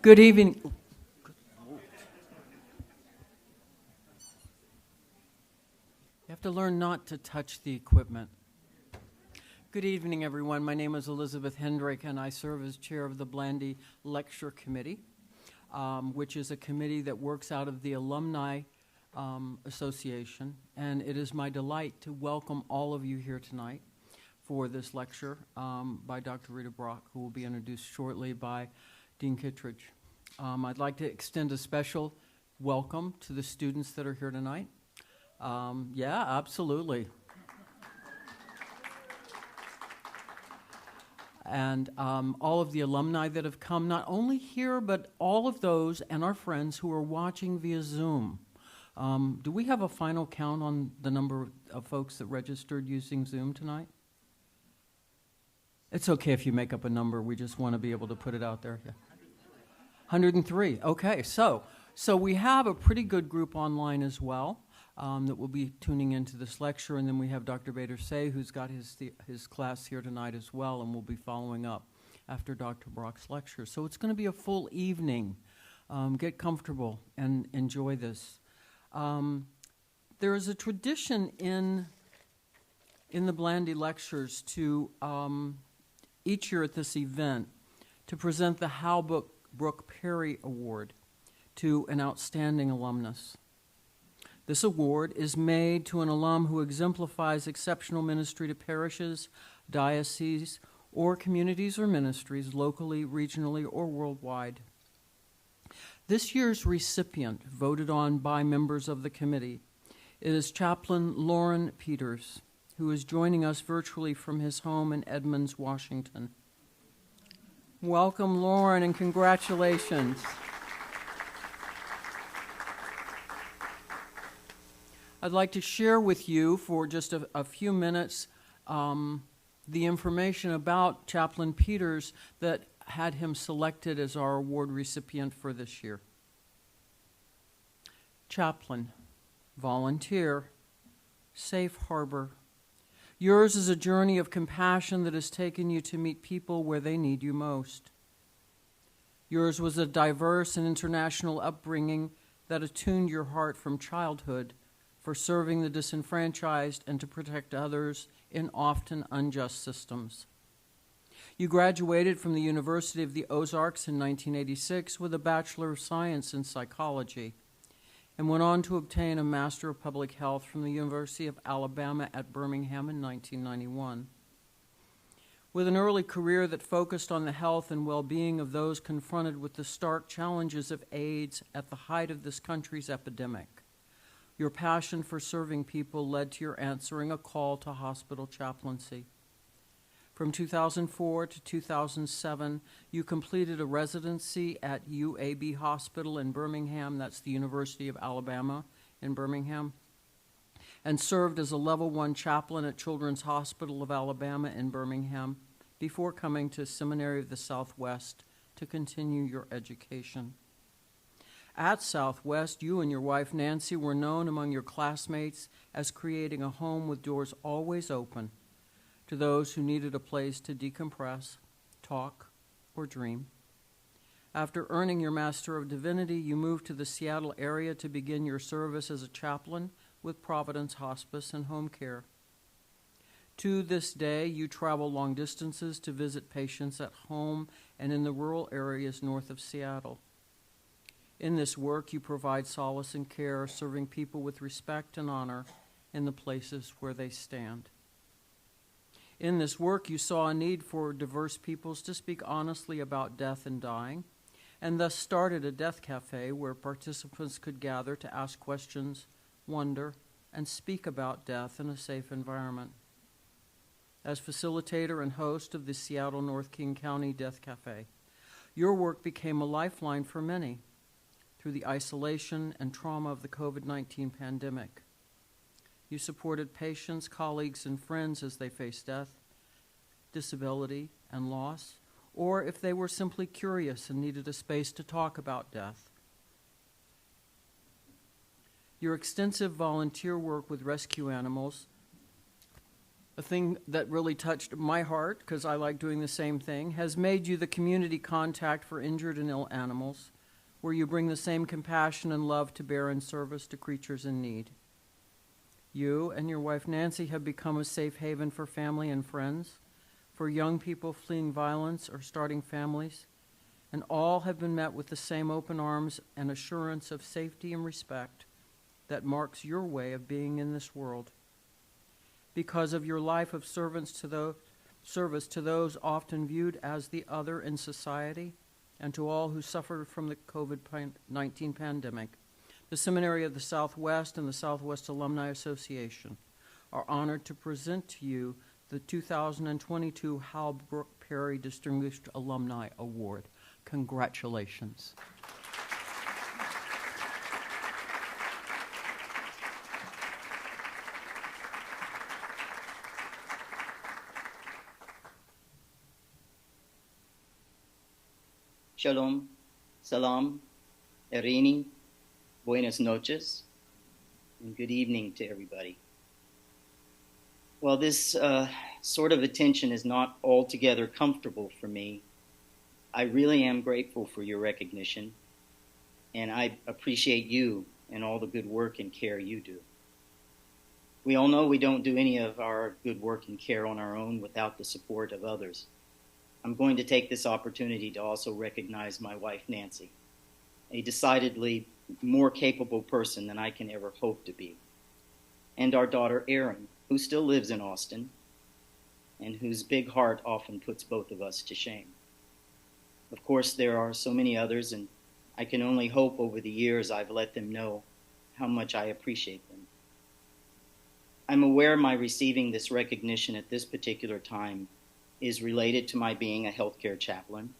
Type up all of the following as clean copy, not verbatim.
Good evening. You have to learn not to touch the equipment. Good evening, everyone. My name is Elizabeth Hendrick, and I serve as chair of the Blandy Lecture Committee, which is a committee that works out of the Alumni Association. And it is my delight to welcome all of you here tonight for this lecture by Dr. Rita, who will be introduced shortly by Dean Kittredge. I'd like to extend a special welcome to the students that are here tonight. Yeah, absolutely. And all of the alumni that have come, not only here, but all of those and our friends who are watching via Zoom. Do we have a final count on the number of folks that registered using Zoom tonight? It's okay if you make up a number. We just want to be able to put it out there. Yeah. 103. Okay, so we have a pretty good group online as well that will be tuning into this lecture, and then we have Dr. Bader-Say, who's got his class here tonight as well, and will be following up after Dr. Brock's lecture. So it's going to be a full evening. Get comfortable and enjoy this. There is a tradition in the Blandy Lectures to each year at this event to present the Hal Brooke Perry Award to an outstanding alumnus. This award is made to an alum who exemplifies exceptional ministry to parishes, dioceses, or communities or ministries locally, regionally, or worldwide. This year's recipient, voted on by members of the committee, is Chaplain Lauren Peters, who is joining us virtually from his home in Edmonds, Washington. Welcome, Lauren, and congratulations. I'd like to share with you for just a few minutes the information about Chaplain Peters that had him selected as our award recipient for this year. Chaplain, volunteer, safe harbor. Yours is a journey of compassion that has taken you to meet people where they need you most. Yours was a diverse and international upbringing that attuned your heart from childhood for serving the disenfranchised and to protect others in often unjust systems. You graduated from the University of the Ozarks in 1986 with a Bachelor of Science in Psychology and went on to obtain a Master of Public Health from the University of Alabama at Birmingham in 1991. With an early career that focused on the health and well-being of those confronted with the stark challenges of AIDS at the height of this country's epidemic, your passion for serving people led to your answering a call to hospital chaplaincy. From 2004 to 2007, you completed a residency at UAB Hospital in Birmingham, that's the University of Alabama in Birmingham, and served as a Level 1 chaplain at Children's Hospital of Alabama in Birmingham before coming to Seminary of the Southwest to continue your education. At Southwest, you and your wife Nancy were known among your classmates as creating a home with doors always open to those who needed a place to decompress, talk, or dream. After earning your Master of Divinity, you moved to the Seattle area to begin your service as a chaplain with Providence Hospice and Home Care. To this day, you travel long distances to visit patients at home and in the rural areas north of Seattle. In this work, you provide solace and care, serving people with respect and honor in the places where they stand. In this work, you saw a need for diverse peoples to speak honestly about death and dying, and thus started a death cafe where participants could gather to ask questions, wonder, and speak about death in a safe environment. As facilitator and host of the Seattle North King County Death Cafe, your work became a lifeline for many through the isolation and trauma of the COVID-19 pandemic. You supported patients, colleagues, and friends as they faced death, disability, and loss, or if they were simply curious and needed a space to talk about death. Your extensive volunteer work with rescue animals a thing that really touched my heart, because I like doing the same thing, has made you the community contact for injured and ill animals, where you bring the same compassion and love to bear in service to creatures in need. You and your wife Nancy have become a safe haven for family and friends, for young people fleeing violence or starting families, and all have been met with the same open arms and assurance of safety and respect that marks your way of being in this world. Because of your life of service to those often viewed as the other in society, and to all who suffered from the COVID-19 pandemic, the Seminary of the Southwest and the Southwest Alumni Association are honored to present to you the 2022 Hal Brooke Perry Distinguished Alumni Award. Congratulations. Shalom, salam, erini, buenas noches, and good evening to everybody. While this sort of attention is not altogether comfortable for me, I really am grateful for your recognition, and I appreciate you and all the good work and care you do. We all know we don't do any of our good work and care on our own without the support of others. I'm going to take this opportunity to also recognize my wife, Nancy, a decidedly more capable person than I can ever hope to be, and our daughter, Erin, who still lives in Austin, and whose big heart often puts both of us to shame. Of course, there are so many others, and I can only hope over the years I've let them know how much I appreciate them. I'm aware my receiving this recognition at this particular time is related to my being a healthcare chaplain,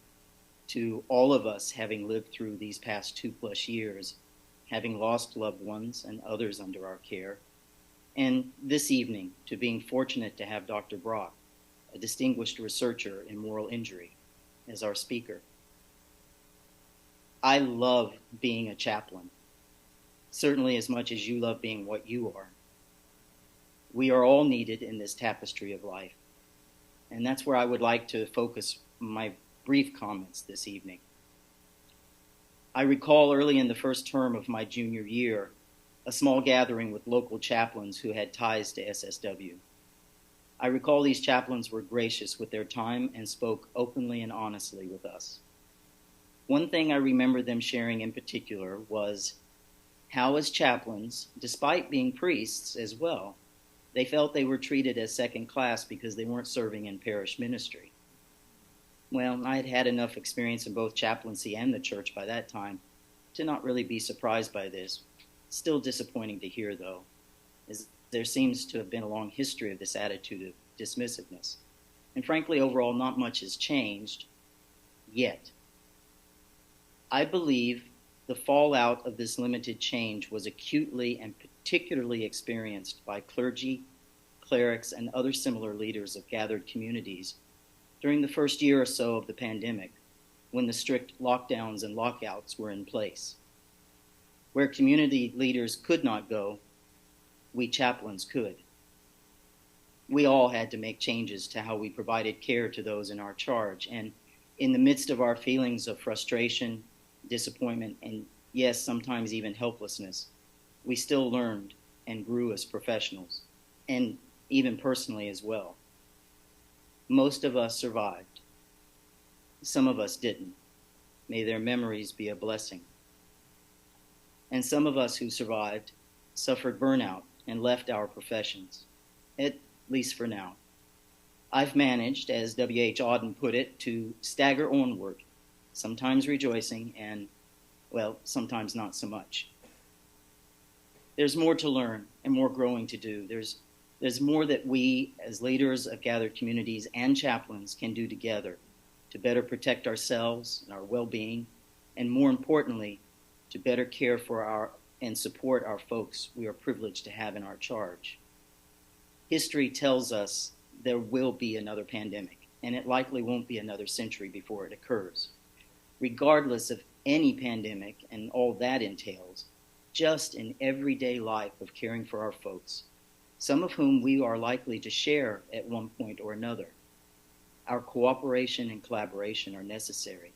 to all of us having lived through these past 2+ years, having lost loved ones and others under our care, and this evening to being fortunate to have Dr. Brock, a distinguished researcher in moral injury, as our speaker. I love being a chaplain, certainly as much as you love being what you are. We are all needed in this tapestry of life, and that's where I would like to focus my brief comments this evening. I recall early in the first term of my junior year, a small gathering with local chaplains who had ties to SSW. I recall these chaplains were gracious with their time and spoke openly and honestly with us. One thing I remember them sharing in particular was how, as chaplains, despite being priests as well, they felt they were treated as second class because they weren't serving in parish ministry. Well, I had had enough experience in both chaplaincy and the church by that time to not really be surprised by this. Still disappointing to hear, though, as there seems to have been a long history of this attitude of dismissiveness. And frankly, overall, not much has changed yet. I believe the fallout of this limited change was acutely and particularly experienced by clergy, clerics, and other similar leaders of gathered communities during the first year or so of the pandemic, when the strict lockdowns and lockouts were in place. Where community leaders could not go, we chaplains could. We all had to make changes to how we provided care to those in our charge, and in the midst of our feelings of frustration, disappointment, and yes, sometimes even helplessness, we still learned and grew as professionals, and even personally as well. Most of us survived. Some of us didn't. May their memories be a blessing. And some of us who survived suffered burnout and left our professions, at least for now. I've managed, as W.H. Auden put it, to stagger onward, sometimes rejoicing and, well, sometimes not so much. There's more to learn and more growing to do. There's more that we, as leaders of gathered communities and chaplains, can do together to better protect ourselves and our well-being, and more importantly, to better care for and support our folks we are privileged to have in our charge. History tells us there will be another pandemic, and it likely won't be another century before it occurs. Regardless of any pandemic and all that entails, just in everyday life of caring for our folks, some of whom we are likely to share at one point or another. Our cooperation and collaboration are necessary.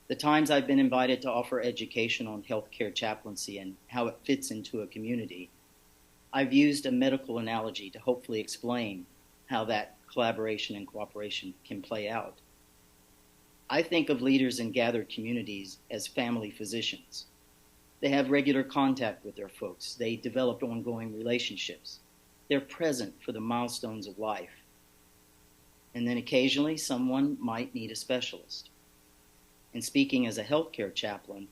The times I've been invited to offer education on healthcare chaplaincy and how it fits into a community, I've used a medical analogy to hopefully explain how that collaboration and cooperation can play out. I think of leaders in gathered communities as family physicians. They have regular contact with their folks. They develop ongoing relationships. They're present for the milestones of life. And then occasionally someone might need a specialist. And speaking as a healthcare chaplain,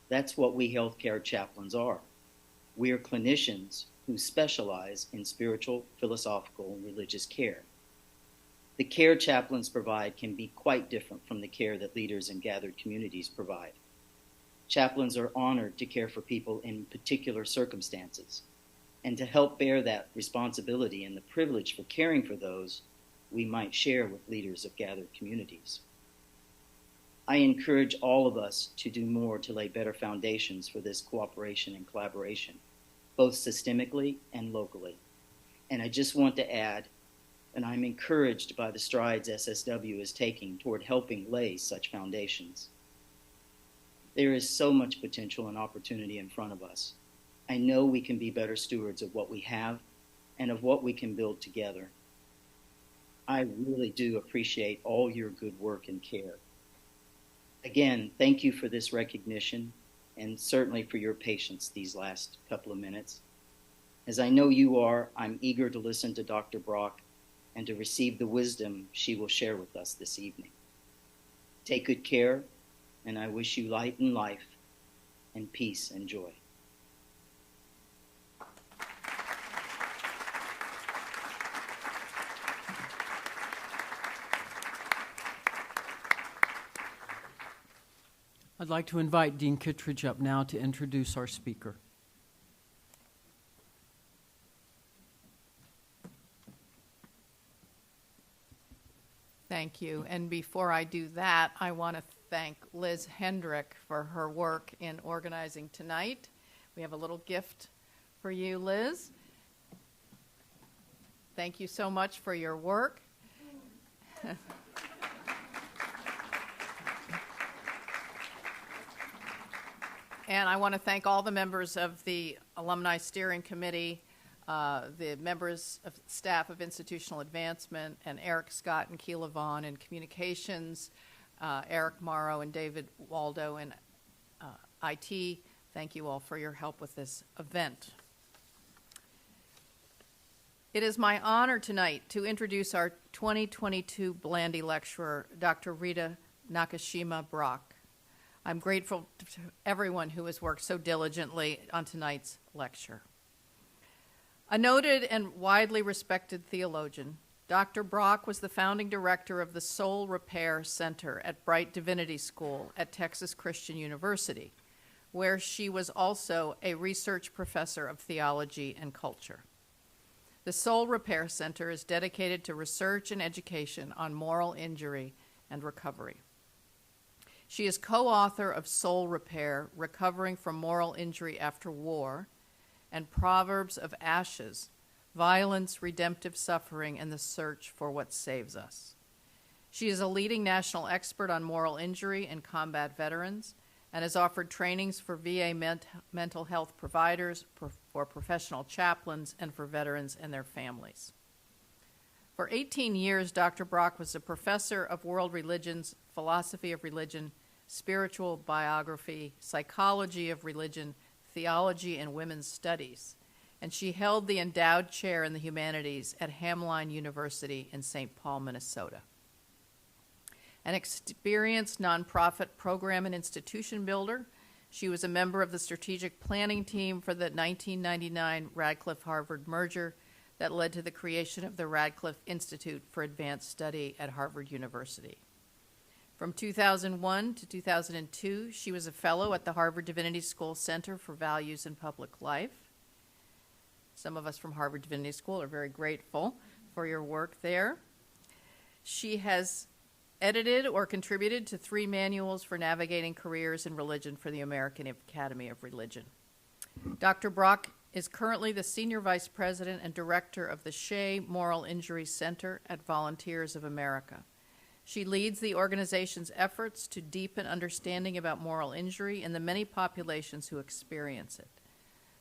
that's what we healthcare chaplains are. We are clinicians who specialize in spiritual, philosophical, and religious care. The care chaplains provide can be quite different from the care that leaders in gathered communities provide. Chaplains are honored to care for people in particular circumstances, and to help bear that responsibility and the privilege for caring for those we might share with leaders of gathered communities. I encourage all of us to do more to lay better foundations for this cooperation and collaboration, both systemically and locally. And I just want to add, and I'm encouraged by the strides SSW is taking toward helping lay such foundations. There is so much potential and opportunity in front of us. I know we can be better stewards of what we have and of what we can build together. I really do appreciate all your good work and care. Again, thank you for this recognition and certainly for your patience these last couple of minutes. As I know you are, I'm eager to listen to Dr. Brock and to receive the wisdom she will share with us this evening. Take good care, and I wish you light and life and peace and joy. I'd like to invite Dean Kittredge up now to introduce our speaker. Thank you. And before I do that, I want to thank Liz Hendrick for her work in organizing tonight. We have a little gift for you, Liz. Thank you so much for your work. And I want to thank all the members of the Alumni Steering Committee, the members of staff of Institutional Advancement, and Eric Scott and Keela Vaughn in Communications, Eric Morrow and David Waldo in IT. Thank you all for your help with this event. It is my honor tonight to introduce our 2022 Blandy Lecturer, Dr. Rita Nakashima Brock. I'm grateful to everyone who has worked so diligently on tonight's lecture. A noted and widely respected theologian, Dr. Brock was the founding director of the Soul Repair Center at Bright Divinity School at Texas Christian University, where she was also a research professor of theology and culture. The Soul Repair Center is dedicated to research and education on moral injury and recovery. She is co-author of Soul Repair, Recovering from Moral Injury After War, and Proverbs of Ashes, Violence, Redemptive Suffering, and the Search for What Saves Us. She is a leading national expert on moral injury and combat veterans, and has offered trainings for VA mental health providers, for professional chaplains, and for veterans and their families. For 18 years, Dr. Brock was a professor of world religions, philosophy of religion, spiritual biography, psychology of religion, theology, and women's studies, and she held the endowed chair in the humanities at Hamline University in St. Paul, Minnesota. An experienced nonprofit program and institution builder, she was a member of the strategic planning team for the 1999 Radcliffe-Harvard merger that led to the creation of the Radcliffe Institute for Advanced Study at Harvard University. From 2001 to 2002, she was a fellow at the Harvard Divinity School Center for Values in Public Life. Some of us from Harvard Divinity School are very grateful for your work there. She has edited or contributed to 3 manuals for navigating careers in religion for the American Academy of Religion. Dr. Brock is currently the Senior Vice President and Director of the Shea Moral Injury Center at Volunteers of America. She leads the organization's efforts to deepen understanding about moral injury in the many populations who experience it.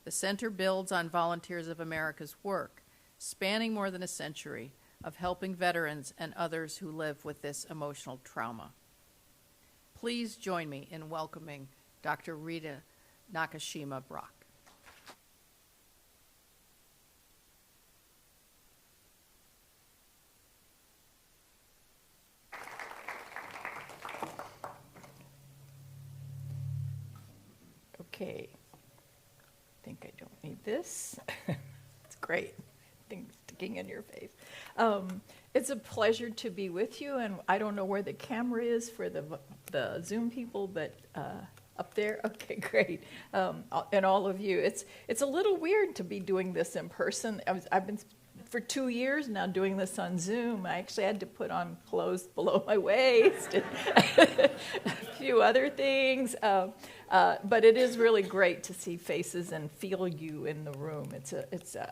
The center builds on Volunteers of America's work, spanning more than a century, of helping veterans and others who live with this emotional trauma. Please join me in welcoming Dr. Rita Nakashima Brock. Okay, I think I don't need this. It's great. Things sticking in your face. It's a pleasure to be with you, and I don't know where the camera is for the Zoom people, but up there. Okay, great. And all of you, it's a little weird to be doing this in person. I've been for 2 years now doing this on Zoom. I actually had to put on clothes below my waist and a few other things. But it is really great to see faces and feel you in the room.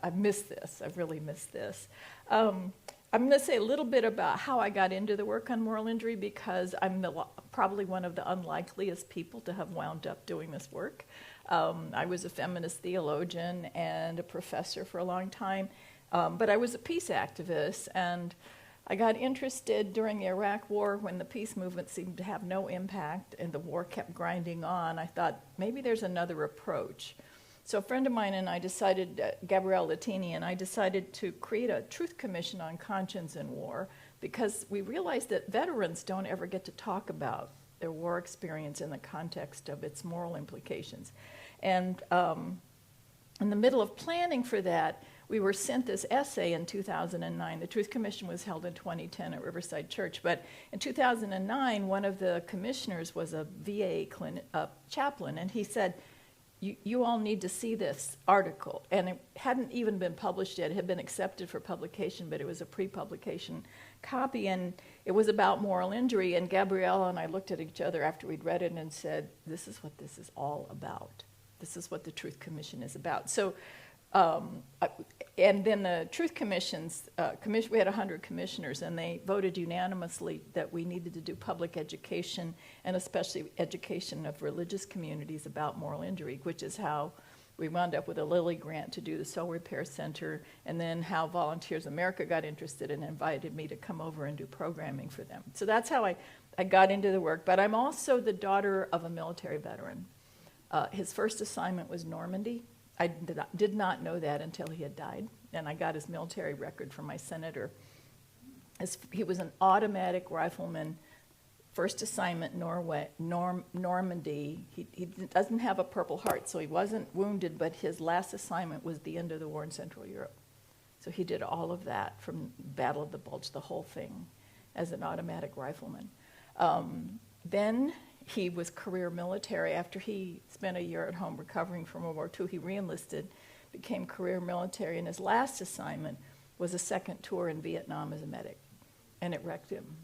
I've missed this. I've really missed this. I'm going to say a little bit about how I got into the work on moral injury, because I'm probably one of the unlikeliest people to have wound up doing this work. I was a feminist theologian and a professor for a long time, but I was a peace activist, and I got interested during the Iraq War when the peace movement seemed to have no impact and the war kept grinding on. I thought maybe there's another approach. So a friend of mine and I decided, Gabrielle Latini, and I decided to create a truth commission on conscience in war, because we realized that veterans don't ever get to talk about their war experience in the context of its moral implications. And in the middle of planning for that, we were sent this essay in 2009. The Truth Commission was held in 2010 at Riverside Church, but in 2009, one of the commissioners was a VA chaplain, and he said, you all need to see this article. And it hadn't even been published yet. It had been accepted for publication, but it was a pre-publication copy, and it was about moral injury. And Gabrielle and I looked at each other after we'd read it and said, this is what this is all about. This is what the Truth Commission is about. So, and then the Truth Commission's, we had 100 commissioners, and they voted unanimously that we needed to do public education, and especially education of religious communities about moral injury, which is how we wound up with a Lilly grant to do the Soul Repair Center, and then how Volunteers America got interested and invited me to come over and do programming for them. So that's how I got into the work. But I'm also the daughter of a military veteran. His first assignment was Normandy. I did not know that until he had died, and I got his military record from my senator. He was an automatic rifleman, first assignment Normandy. He doesn't have a Purple Heart, so he wasn't wounded, but his last assignment was the end of the war in Central Europe. So he did all of that from Battle of the Bulge, the whole thing, as an automatic rifleman. Then he was career military. After he spent a year at home recovering from World War II, he reenlisted, became career military, and his last assignment was a second tour in Vietnam as a medic, and it wrecked him.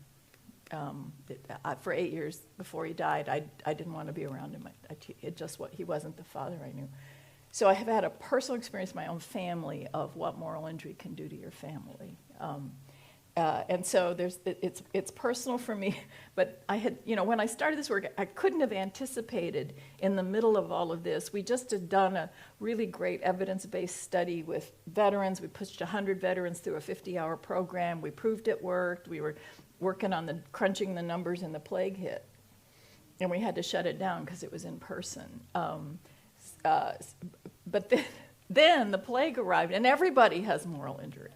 For 8 years before he died, I didn't want to be around him. He wasn't the father I knew. So I have had a personal experience in my own family of what moral injury can do to your family. And so it's personal for me, but I had, when I started this work, I couldn't have anticipated in the middle of all of this. We just had done a really great evidence-based study with veterans. We pushed 100 veterans through a 50-hour program. We proved it worked. We were working on crunching the numbers, and the plague hit. And we had to shut it down because it was in person. But then the plague arrived, and everybody has moral injury.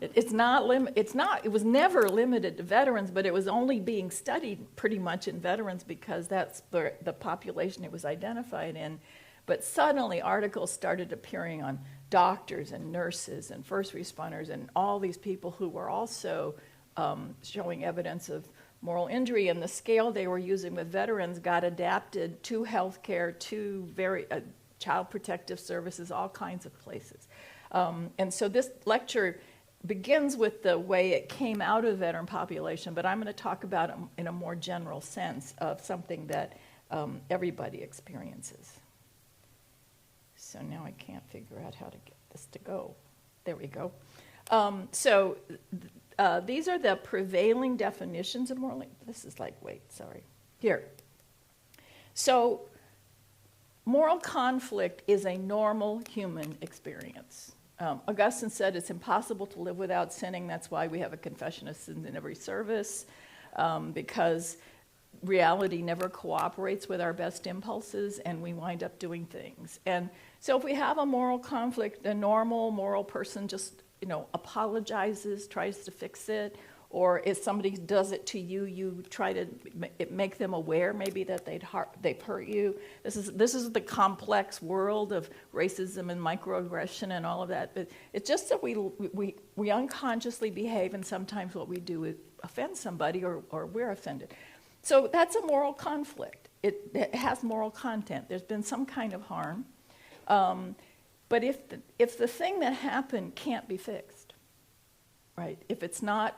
It was never limited to veterans, but it was only being studied pretty much in veterans because that's the population it was identified in. But suddenly articles started appearing on doctors and nurses and first responders and all these people who were also showing evidence of moral injury, and the scale they were using with veterans got adapted to healthcare, to child protective services, all kinds of places. And so this lecture begins with the way it came out of the veteran population, but I'm going to talk about it in a more general sense of something that everybody experiences. So now I can't figure out how to get this to go. There we go. These are the prevailing definitions of moral. This is like, wait, sorry. Here. So moral conflict is a normal human experience. Augustine said it's impossible to live without sinning. That's why we have a confession of sins in every service, because reality never cooperates with our best impulses, and we wind up doing things. And so if we have a moral conflict, a normal moral person just, apologizes, tries to fix it, or if somebody does it to you, you try to make them aware maybe that they've hurt you. This is the complex world of racism and microaggression and all of that. But it's just that we unconsciously behave, and sometimes what we do is offend somebody, or we're offended. So that's a moral conflict. It has moral content. There's been some kind of harm. But if the thing that happened can't be fixed, right? If it's not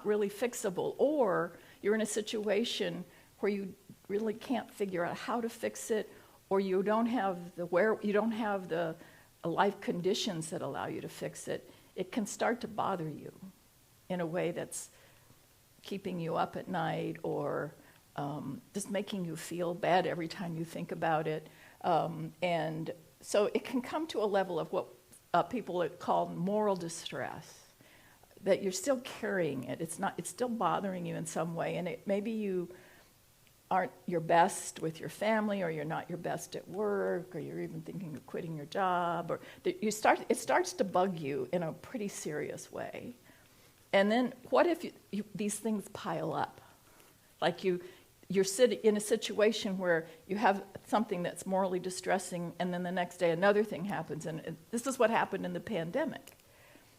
really fixable, or you're in a situation where you really can't figure out how to fix it, or you don't have the life conditions that allow you to fix it, it can start to bother you in a way that's keeping you up at night, or just making you feel bad every time you think about it. And so it can come to a level of what people call moral distress, that you're still carrying it. It's still bothering you in some way, and maybe you aren't your best with your family, or you're not your best at work, or you're even thinking of quitting your job, or it starts to bug you in a pretty serious way. And then what if these things pile up? Like you're sitting in a situation where you have something that's morally distressing, and then the next day another thing happens. And this is what happened in the pandemic.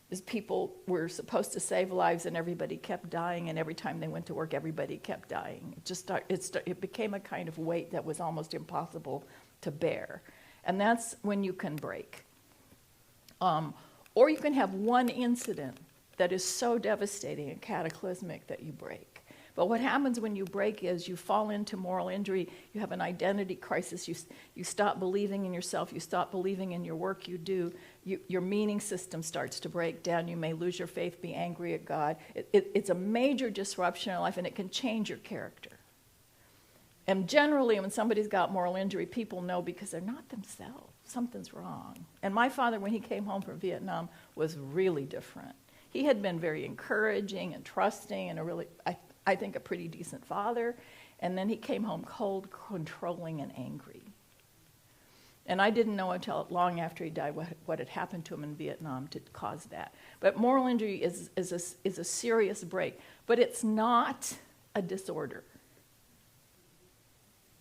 Is people were supposed to save lives, and everybody kept dying, and every time they went to work, everybody kept dying. It became a kind of weight that was almost impossible to bear. And that's when you can break. Or you can have one incident that is so devastating and cataclysmic that you break. But what happens when you break is you fall into moral injury, you have an identity crisis, you stop believing in yourself, you stop believing in your work you do, your meaning system starts to break down, you may lose your faith, be angry at God. It's a major disruption in life, and it can change your character. And generally, when somebody's got moral injury, people know because they're not themselves. Something's wrong. And my father, when he came home from Vietnam, was really different. He had been very encouraging and trusting, and I think a pretty decent father, and then he came home cold, controlling, and angry. And I didn't know until long after he died what had happened to him in Vietnam to cause that. But moral injury is a serious break, but it's not a disorder,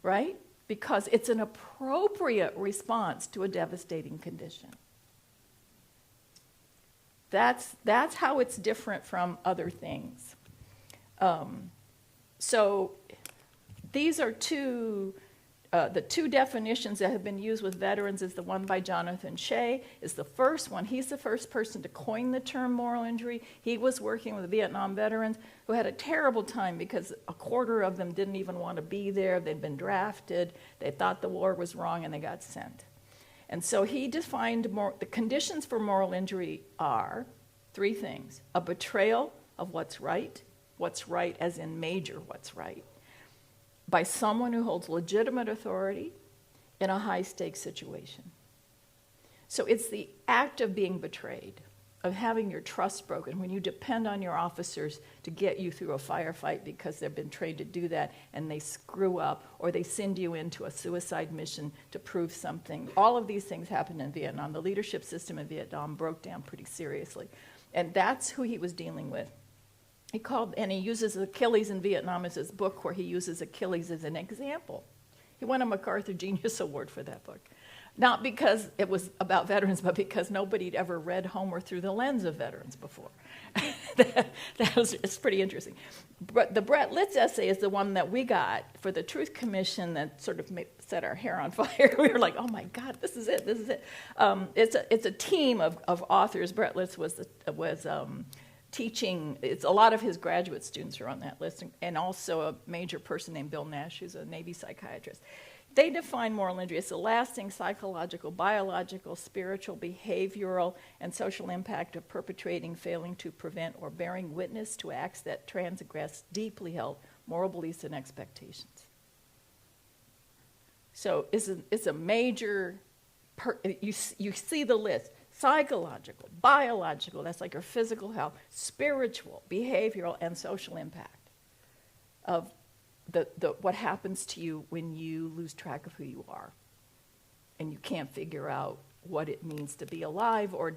right? Because it's an appropriate response to a devastating condition. That's how it's different from other things. So these are the two definitions that have been used with veterans. Is the one by Jonathan Shea, is the first one. He's the first person to coin the term moral injury. He was working with Vietnam veterans who had a terrible time because a quarter of them didn't even want to be there. They'd been drafted. They thought the war was wrong, and they got sent. And so he defined the conditions for moral injury are three things: a betrayal of what's right as in major what's right, by someone who holds legitimate authority in a high-stakes situation. So it's the act of being betrayed, of having your trust broken, when you depend on your officers to get you through a firefight because they've been trained to do that, and they screw up, or they send you into a suicide mission to prove something. All of these things happened in Vietnam. The leadership system in Vietnam broke down pretty seriously. And that's who he was dealing with. He uses Achilles in Vietnam as his book, where he uses Achilles as an example. He won a MacArthur Genius Award for that book. Not because it was about veterans, but because nobody had ever read Homer through the lens of veterans before. It's pretty interesting. But the Brett Litz essay is the one that we got for the Truth Commission that sort of set our hair on fire. We were like, oh my God, this is it. It's a team of authors. Brett Litz was teaching. It's a lot of his graduate students are on that list, and also a major person named Bill Nash, who's a Navy psychiatrist. They define moral injury as the lasting psychological, biological, spiritual, behavioral, and social impact of perpetrating, failing to prevent, or bearing witness to acts that transgress deeply held moral beliefs and expectations. So it's a major, you see the list: psychological, biological, that's like your physical health, spiritual, behavioral, and social impact of what happens to you when you lose track of who you are and you can't figure out what it means to be alive, or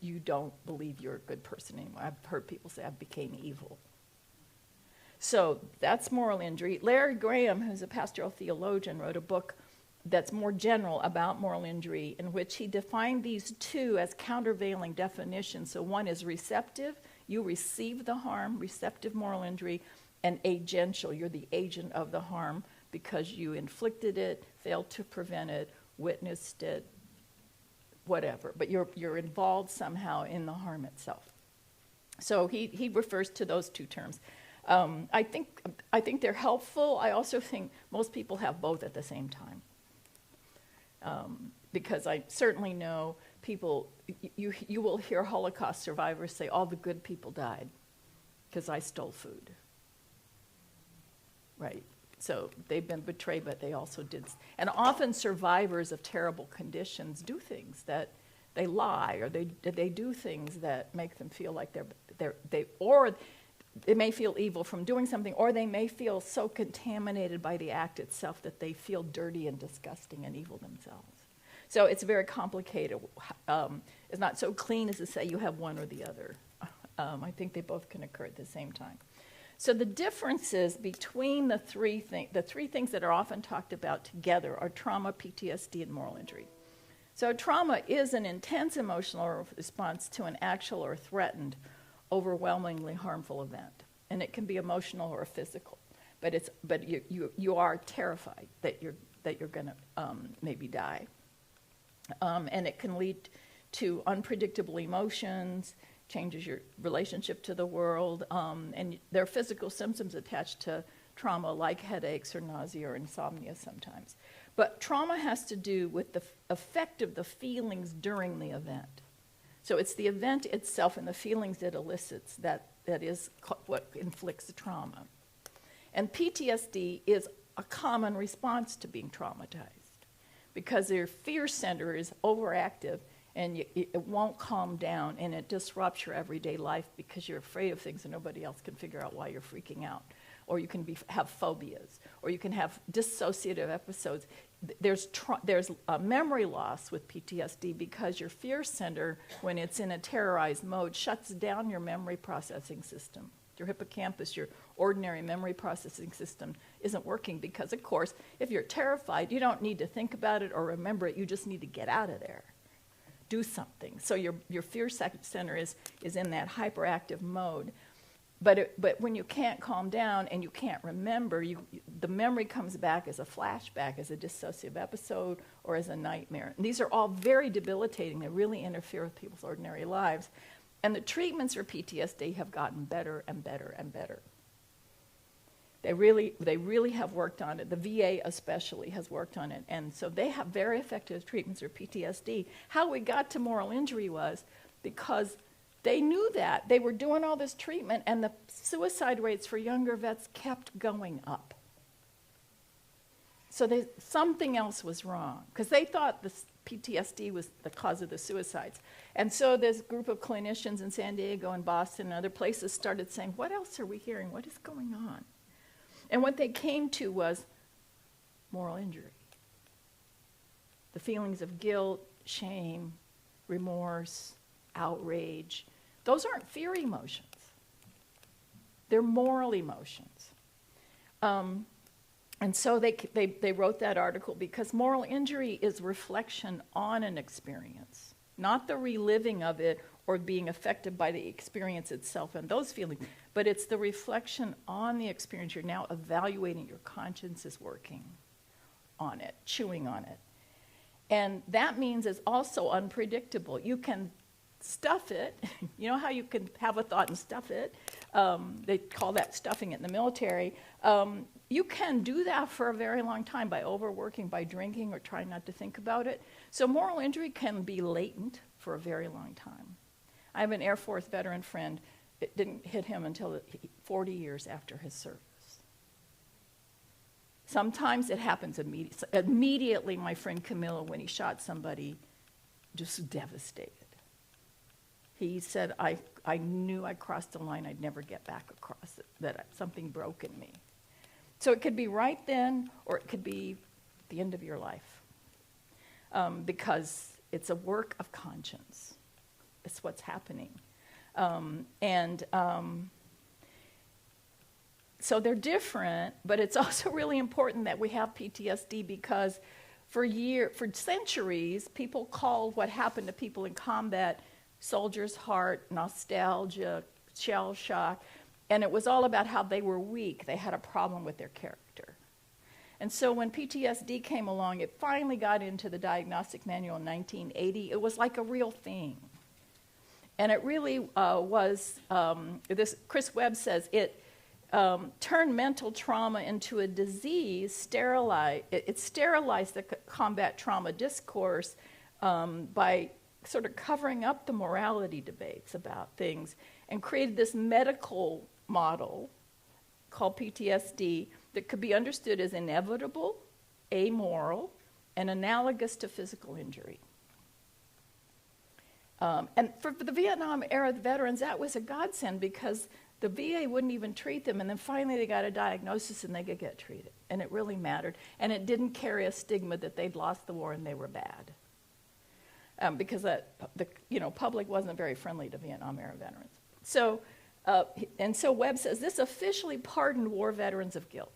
you don't believe you're a good person anymore. I've heard people say, I became evil. So that's moral injury. Larry Graham, who's a pastoral theologian, wrote a book that's more general about moral injury, in which he defined these two as countervailing definitions. So one is receptive, you receive the harm, receptive moral injury, and agential, you're the agent of the harm because you inflicted it, failed to prevent it, witnessed it, whatever, but you're involved somehow in the harm itself. So he refers to those two terms. I think they're helpful. I also think most people have both at the same time. Because I certainly know people, you will hear Holocaust survivors say, all the good people died because I stole food. Right? So they've been betrayed, but they also did. And often survivors of terrible conditions do things that they lie, or they do things that make them feel like they may feel evil from doing something, or they may feel so contaminated by the act itself that they feel dirty and disgusting and evil themselves. So it's very complicated. It's not so clean as to say you have one or the other. I think they both can occur at the same time. So the differences between the three things that are often talked about together are trauma, PTSD, and moral injury. So trauma is an intense emotional response to an actual or threatened, overwhelmingly harmful event, and it can be emotional or physical. But you are terrified that you're going to maybe die, and it can lead to unpredictable emotions, changes your relationship to the world, and there are physical symptoms attached to trauma like headaches or nausea or insomnia sometimes. But trauma has to do with the effect of the feelings during the event. So it's the event itself and the feelings it elicits that is what inflicts the trauma. And PTSD is a common response to being traumatized because your fear center is overactive and it won't calm down, and it disrupts your everyday life because you're afraid of things and nobody else can figure out why you're freaking out. Or you can have phobias, or you can have dissociative episodes. There's memory loss with PTSD because your fear center, when it's in a terrorized mode, shuts down your memory processing system. Your hippocampus, your ordinary memory processing system, isn't working because, of course, if you're terrified, you don't need to think about it or remember it. You just need to get out of there. Do something. So your fear center is in that hyperactive mode. But when you can't calm down and you can't remember, the memory comes back as a flashback, as a dissociative episode, or as a nightmare. And these are all very debilitating. They really interfere with people's ordinary lives. And the treatments for PTSD have gotten better and better and better. They really have worked on it. The VA especially has worked on it. And so they have very effective treatments for PTSD. How we got to moral injury was because they knew that. They were doing all this treatment, and the suicide rates for younger vets kept going up. So something else was wrong, because they thought the PTSD was the cause of the suicides. And so this group of clinicians in San Diego and Boston and other places started saying, what else are we hearing? What is going on? And what they came to was moral injury. The feelings of guilt, shame, remorse, outrage. Those aren't fear emotions. They're moral emotions. And so they wrote that article because moral injury is reflection on an experience, not the reliving of it or being affected by the experience itself and those feelings, but it's the reflection on the experience. You're now evaluating, your conscience is working on it, chewing on it. And that means it's also unpredictable. You can stuff it. You know how you can have a thought and stuff it? They call that stuffing it in the military. You can do that for a very long time by overworking, by drinking, or trying not to think about it. So moral injury can be latent for a very long time. I have an Air Force veteran friend. It didn't hit him until 40 years after his service. Sometimes it happens immediately. My friend Camilla, when he shot somebody, just devastated. He said, I knew I crossed the line. I'd never get back across it, that something broke in me. So it could be right then, or it could be the end of your life, because it's a work of conscience. It's what's happening. So they're different, but it's also really important that we have PTSD, because for centuries, people called what happened to people in combat soldier's heart, nostalgia, shell shock, and it was all about how they were weak. They had a problem with their character. And so when PTSD came along, it finally got into the diagnostic manual in 1980. It was like a real thing. And it really was, Chris Webb says, it turned mental trauma into a disease, it sterilized the combat trauma discourse by sort of covering up the morality debates about things, and created this medical model called PTSD that could be understood as inevitable, amoral, and analogous to physical injury. And for the Vietnam era veterans, that was a godsend, because the VA wouldn't even treat them, and then finally they got a diagnosis and they could get treated, and it really mattered. And it didn't carry a stigma that they'd lost the war and they were bad, because the public wasn't very friendly to Vietnam era veterans. So, so Webb says, this officially pardoned war veterans of guilt,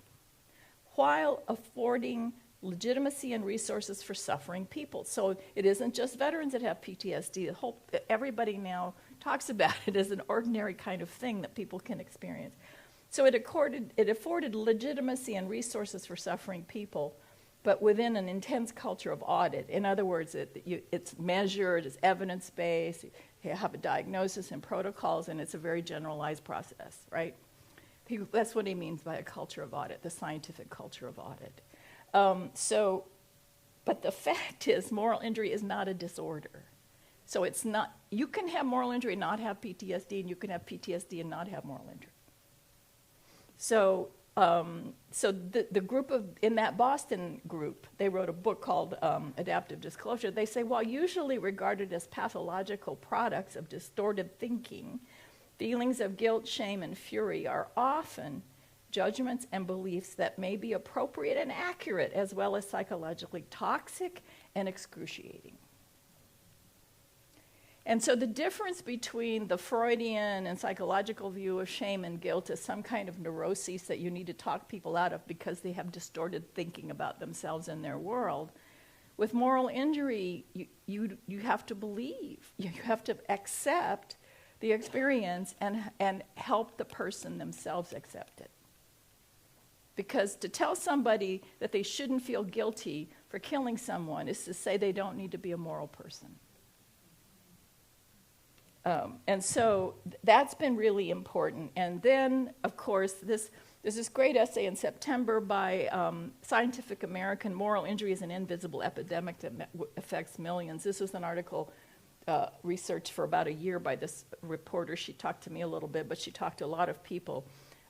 while affording legitimacy and resources for suffering people. So it isn't just veterans that have PTSD. Everybody now talks about it as an ordinary kind of thing that people can experience. So it afforded legitimacy and resources for suffering people, but within an intense culture of audit. In other words, it's measured, it's evidence-based, you have a diagnosis and protocols, and it's a very generalized process, right? That's what he means by a culture of audit, the scientific culture of audit. But the fact is, moral injury is not a disorder. So it's not, you can have moral injury and not have PTSD, and you can have PTSD and not have moral injury. So the group in that Boston group, they wrote a book called Adaptive Disclosure. They say, while usually regarded as pathological products of distorted thinking, feelings of guilt, shame, and fury are often judgments and beliefs that may be appropriate and accurate, as well as psychologically toxic and excruciating. And so the difference between the Freudian and psychological view of shame and guilt is some kind of neuroses that you need to talk people out of because they have distorted thinking about themselves and their world. With moral injury, you have to believe. You have to accept the experience and help the person themselves accept it. Because to tell somebody that they shouldn't feel guilty for killing someone is to say they don't need to be a moral person. And so that's been really important. And then, of course, there's this great essay in September by Scientific American, Moral Injury is an Invisible Epidemic that affects millions. This was an article researched for about a year by this reporter. She talked to me a little bit, but she talked to a lot of people.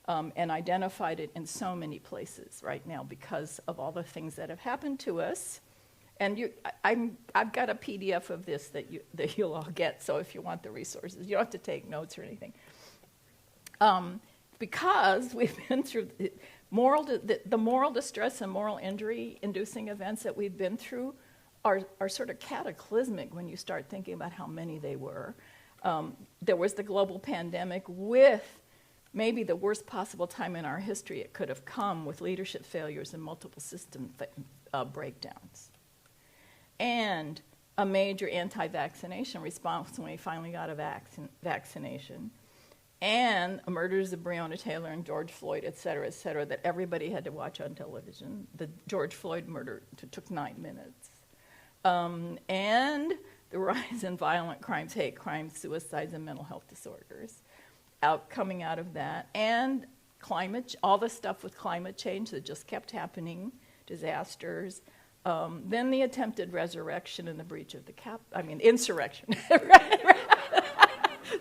And identified it in so many places right now because of all the things that have happened to us. And I've got a PDF of this that you'll all get, so if you want the resources, you don't have to take notes or anything. Because we've been through the moral distress and moral injury inducing events that we've been through are sort of cataclysmic when you start thinking about how many they were. There was the global pandemic with maybe the worst possible time in our history it could have come, with leadership failures and multiple system breakdowns. And a major anti-vaccination response when we finally got a vaccination. And murders of Breonna Taylor and George Floyd, et cetera, that everybody had to watch on television. The George Floyd murder took 9 minutes. And the rise in violent crimes, hate crimes, suicides, and mental health disorders coming out of that, and all the stuff with climate change that just kept happening, disasters, then the attempted resurrection and the breach of the insurrection.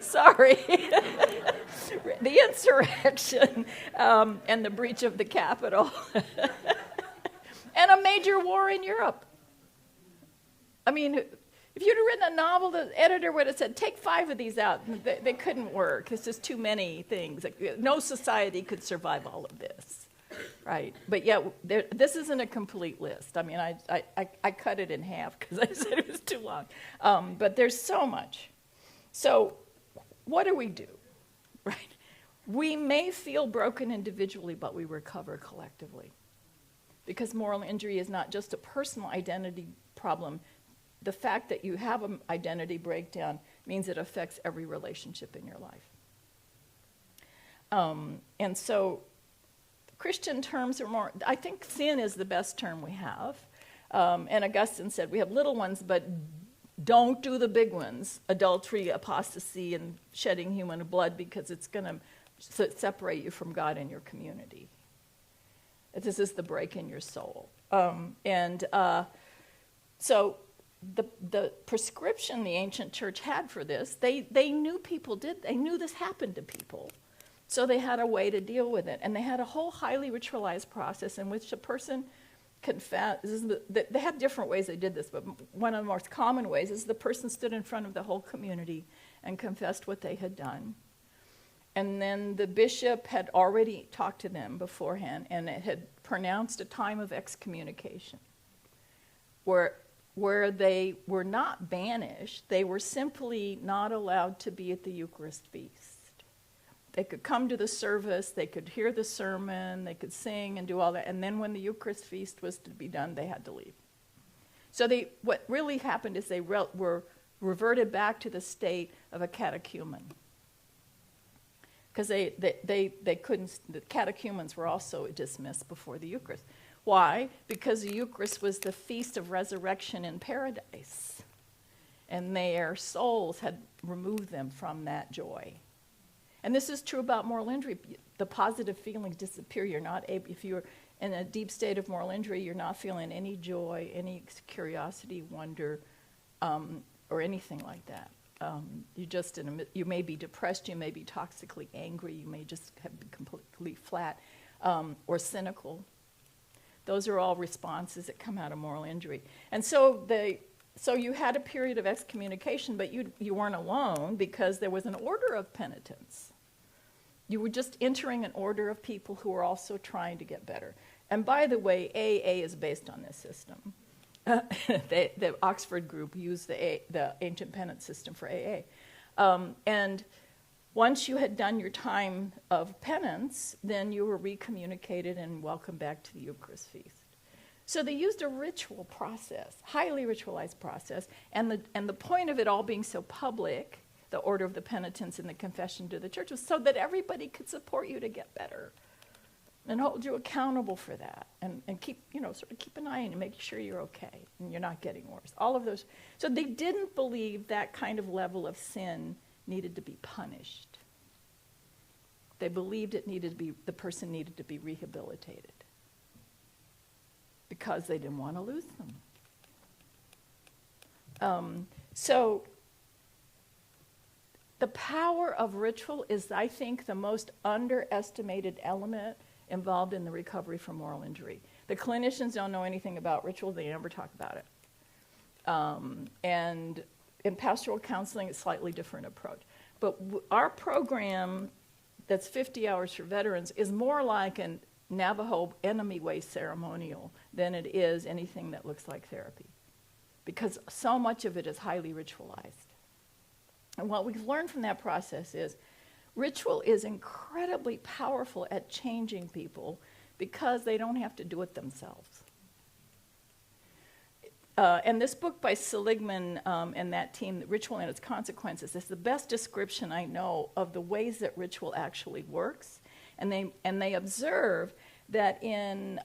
Sorry. The insurrection and the breach of the Capitol. And a major war in Europe. I mean, if you'd have written a novel, the editor would have said, take 5 of these out. They couldn't work. It's just too many things. No society could survive all of this, right? But yet, this isn't a complete list. I mean, I cut it in half because I said it was too long. But there's so much. So what do we do, right? We may feel broken individually, but we recover collectively. Because moral injury is not just a personal identity problem. The fact that you have an identity breakdown means it affects every relationship in your life. And so Christian terms are more, I think sin is the best term we have. And Augustine said, we have little ones, but don't do the big ones, adultery, apostasy, and shedding human blood, because it's going to separate you from God and your community. This is the break in your soul. So the prescription the ancient church had for this, they knew they knew this happened to people. So they had a way to deal with it. And they had a whole highly ritualized process in which a person confessed. They had different ways they did this, but one of the most common ways is the person stood in front of the whole community and confessed what they had done. And then the bishop had already talked to them beforehand, and it had pronounced a time of excommunication where they were not banished. They were simply not allowed to be at the Eucharist feast. They could come to the service, they could hear the sermon, they could sing and do all that, and then when the Eucharist feast was to be done, they had to leave. So what really happened is they were reverted back to the state of a catechumen. Because they couldn't, the catechumens were also dismissed before the Eucharist. Why? Because the Eucharist was the feast of resurrection in paradise. And their souls had removed them from that joy. And this is true about moral injury. The positive feelings disappear. You're not able, if you're in a deep state of moral injury, you're not feeling any joy, any curiosity, wonder, or anything like that. You may be depressed, you may be toxically angry, you may just have been completely flat, or cynical. Those are all responses that come out of moral injury. And so you had a period of excommunication, but you weren't alone, because there was an order of penitence. You were just entering an order of people who were also trying to get better. And by the way, AA is based on this system. The Oxford group used the ancient penance system for AA. And once you had done your time of penance, then you were recommunicated and welcomed back to the Eucharist feast. So they used a ritual process, highly ritualized process, and the point of it all being so public, the order of the penitents and the confession to the church, was so that everybody could support you to get better and hold you accountable for that, and keep, sort of keep an eye on you, make sure you're okay and you're not getting worse. All of those. So they didn't believe that kind of level of sin needed to be punished. They believed the person needed to be rehabilitated because they didn't want to lose them. So the power of ritual is, I think, the most underestimated element involved in the recovery from moral injury. The clinicians don't know anything about ritual. They never talk about it. And in pastoral counseling, it's a slightly different approach. But our program that's 50 hours for veterans is more like a Navajo enemy way ceremonial than it is anything that looks like therapy, because so much of it is highly ritualized. And what we've learned from that process is ritual is incredibly powerful at changing people because they don't have to do it themselves. And this book by Seligman and that team, Ritual and Its Consequences, is the best description I know of the ways that ritual actually works. And they observe that in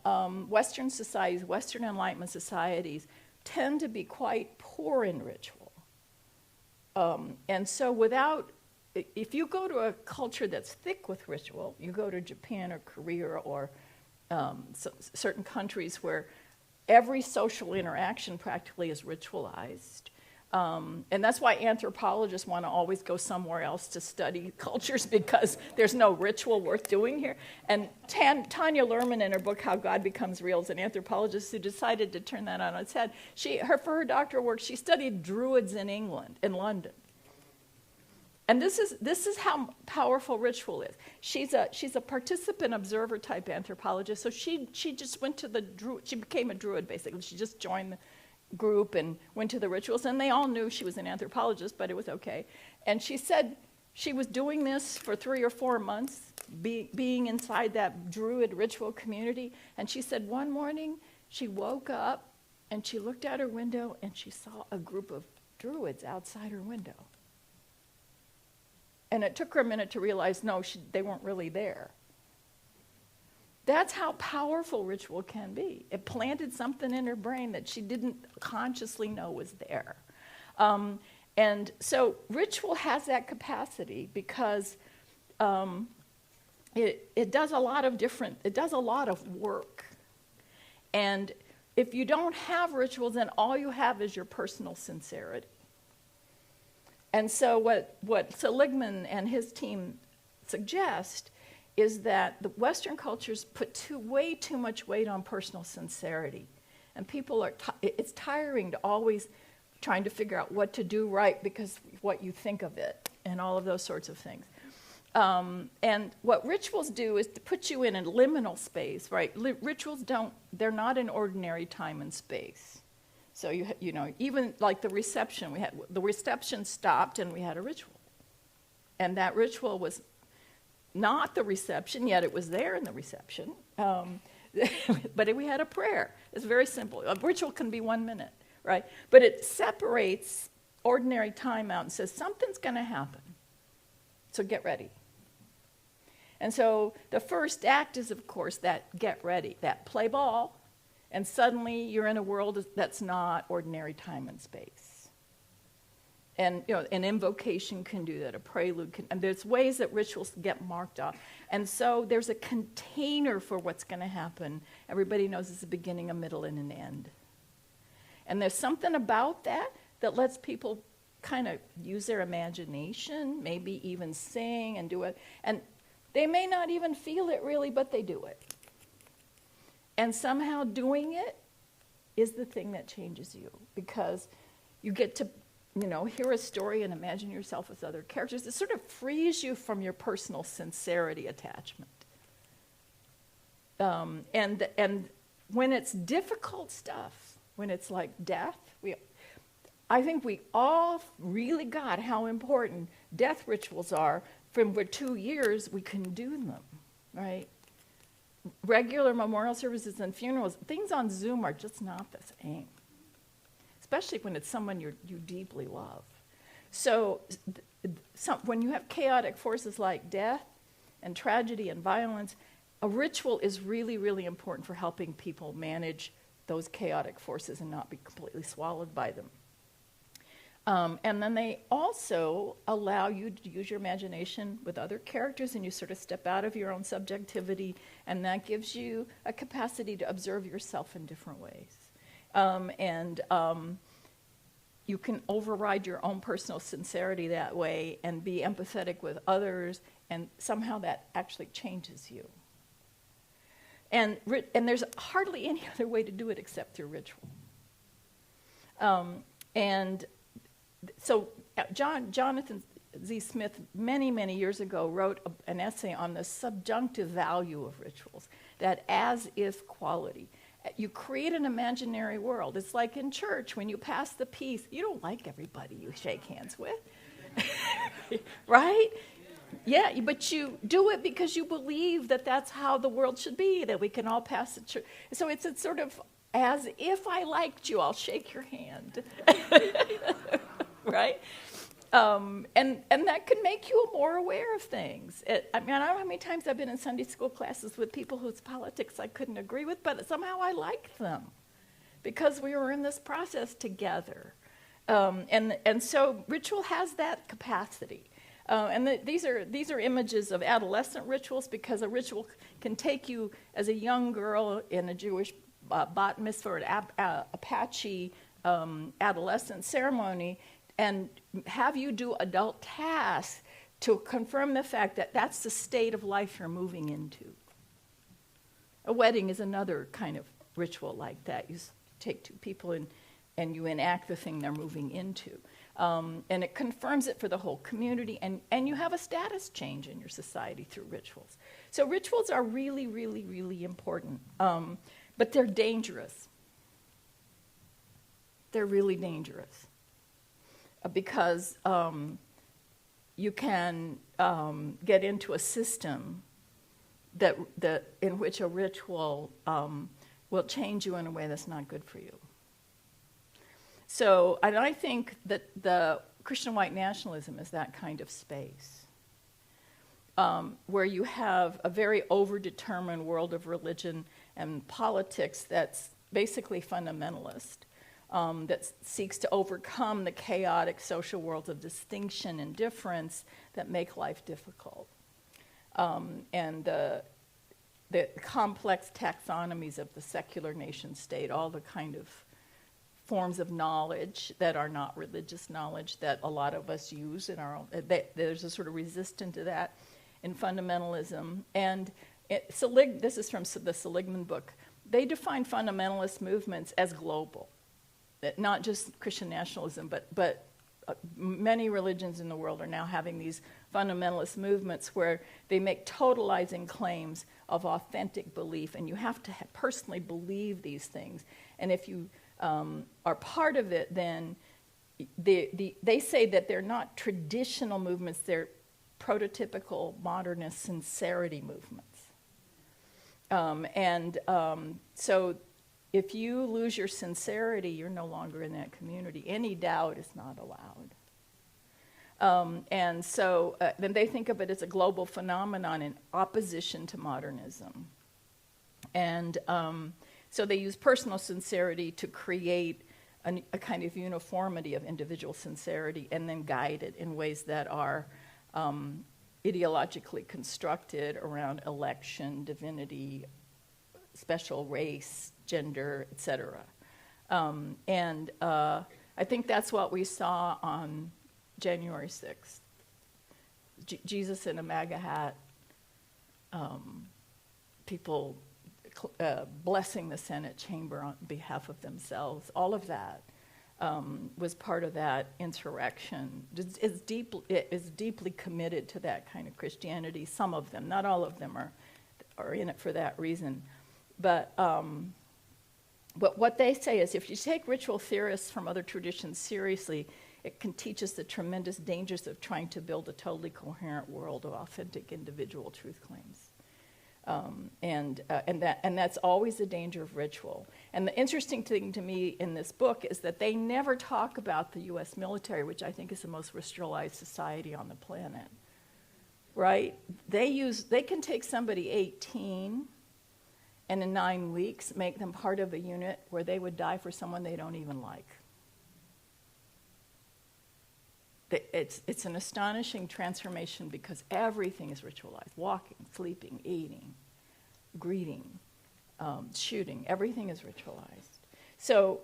Western societies, Western Enlightenment societies, tend to be quite poor in ritual. And so if you go to a culture that's thick with ritual, you go to Japan or Korea or certain countries where every social interaction practically is ritualized. And that's why anthropologists want to always go somewhere else to study cultures, because there's no ritual worth doing here. And Tanya Luhrmann, in her book How God Becomes Real, is an anthropologist who decided to turn that on its head. For her doctoral work, she studied Druids in England, in London. And this is how powerful ritual is. She's a participant observer type anthropologist. So she just went to she became a Druid basically. She just joined the group and went to the rituals, and they all knew she was an anthropologist, but it was okay. And she said she was doing this for 3 or 4 months, being inside that Druid ritual community. And she said one morning she woke up and she looked out her window and she saw a group of Druids outside her window. And it took her a minute to realize, no, they weren't really there. That's how powerful ritual can be. It planted something in her brain that she didn't consciously know was there. And so ritual has that capacity because it does a lot of work. And if you don't have rituals, then all you have is your personal sincerity. And so what Seligman and his team suggest is that the Western cultures put way too much weight on personal sincerity. And people it's tiring to always trying to figure out what to do right because what you think of it and all of those sorts of things. And what rituals do is to put you in a liminal space, right? Rituals they're not in ordinary time and space. So you know, even like the reception stopped and we had a ritual. And that ritual was not the reception, yet it was there in the reception. But we had a prayer. It's very simple. A ritual can be 1 minute, right? But it separates ordinary time out and says something's going to happen. So get ready. And so the first act is, of course, that get ready, that play ball. And suddenly you're in a world that's not ordinary time and space. And you know, an invocation can do that, a prelude can, and there's ways that rituals get marked off. And so there's a container for what's going to happen. Everybody knows it's a beginning, a middle, and an end. And there's something about that lets people kind of use their imagination, maybe even sing and do it. And they may not even feel it really, but they do it. And somehow doing it is the thing that changes you, because you get to, you know, hear a story and imagine yourself as other characters. It sort of frees you from your personal sincerity attachment. And when it's difficult stuff, when it's like death, I think we all really got how important death rituals are. From 2 years, we can do them, right? Regular memorial services and funerals, things on Zoom are just not the same, especially when it's someone you deeply love. So when you have chaotic forces like death and tragedy and violence, a ritual is really, really important for helping people manage those chaotic forces and not be completely swallowed by them. And then they also allow you to use your imagination with other characters, and you sort of step out of your own subjectivity, and that gives you a capacity to observe yourself in different ways. You can override your own personal sincerity that way and be empathetic with others, and somehow that actually changes you. And there's hardly any other way to do it except through ritual. So Jonathan Z. Smith, many, many years ago, wrote an essay on the subjunctive value of rituals, that as-if quality. You create an imaginary world. It's like in church, when you pass the peace, you don't like everybody you shake hands with, right? Yeah, but you do it because you believe that that's how the world should be, that we can all pass the church. So it's a sort of, as if I liked you, I'll shake your hand. Right? And that can make you more aware of things. I don't know how many times I've been in Sunday school classes with people whose politics I couldn't agree with, but somehow I liked them because we were in this process together. And so ritual has that capacity. These are images of adolescent rituals, because a ritual can take you as a young girl in a Jewish bat mitzvah or an Apache adolescent ceremony and have you do adult tasks to confirm the fact that that's the state of life you're moving into. A wedding is another kind of ritual like that. You take two people and you enact the thing they're moving into. And it confirms it for the whole community, and you have a status change in your society through rituals. So rituals are really, really, really important, but they're dangerous. They're really dangerous because you can get into a system that in which a ritual will change you in a way that's not good for you. So, and I think that the Christian white nationalism is that kind of space, where you have a very overdetermined world of religion and politics that's basically fundamentalist, that seeks to overcome the chaotic social worlds of distinction and difference that make life difficult. And the complex taxonomies of the secular nation state, all the kind of forms of knowledge that are not religious knowledge that a lot of us use in our own, there's a sort of resistance to that in fundamentalism. And this is from the Seligman book. They define fundamentalist movements as global, not just Christian nationalism, but many religions in the world are now having these fundamentalist movements where they make totalizing claims of authentic belief, and you have to personally believe these things. And if you are part of it, then they say that they're not traditional movements, they're prototypical modernist sincerity movements. So if you lose your sincerity, you're no longer in that community. Any doubt is not allowed. Then they think of it as a global phenomenon in opposition to modernism. And so they use personal sincerity to create a kind of uniformity of individual sincerity and then guide it in ways that are ideologically constructed around election, divinity, special race, gender, etc. I think that's what we saw on January 6th. Jesus in a MAGA hat, people blessing the Senate chamber on behalf of themselves. All of that was part of that insurrection. It is deeply committed to that kind of Christianity. Some of them, not all of them, are in it for that reason. But what they say is, if you take ritual theorists from other traditions seriously, it can teach us the tremendous dangers of trying to build a totally coherent world of authentic individual truth claims. And that's always the danger of ritual. And the interesting thing to me in this book is that they never talk about the U.S. military, which I think is the most ritualized society on the planet. Right? They can take somebody 18 and in 9 weeks make them part of a unit where they would die for someone they don't even like. It's an astonishing transformation because everything is ritualized. Walking, sleeping, eating, greeting, shooting, everything is ritualized. So,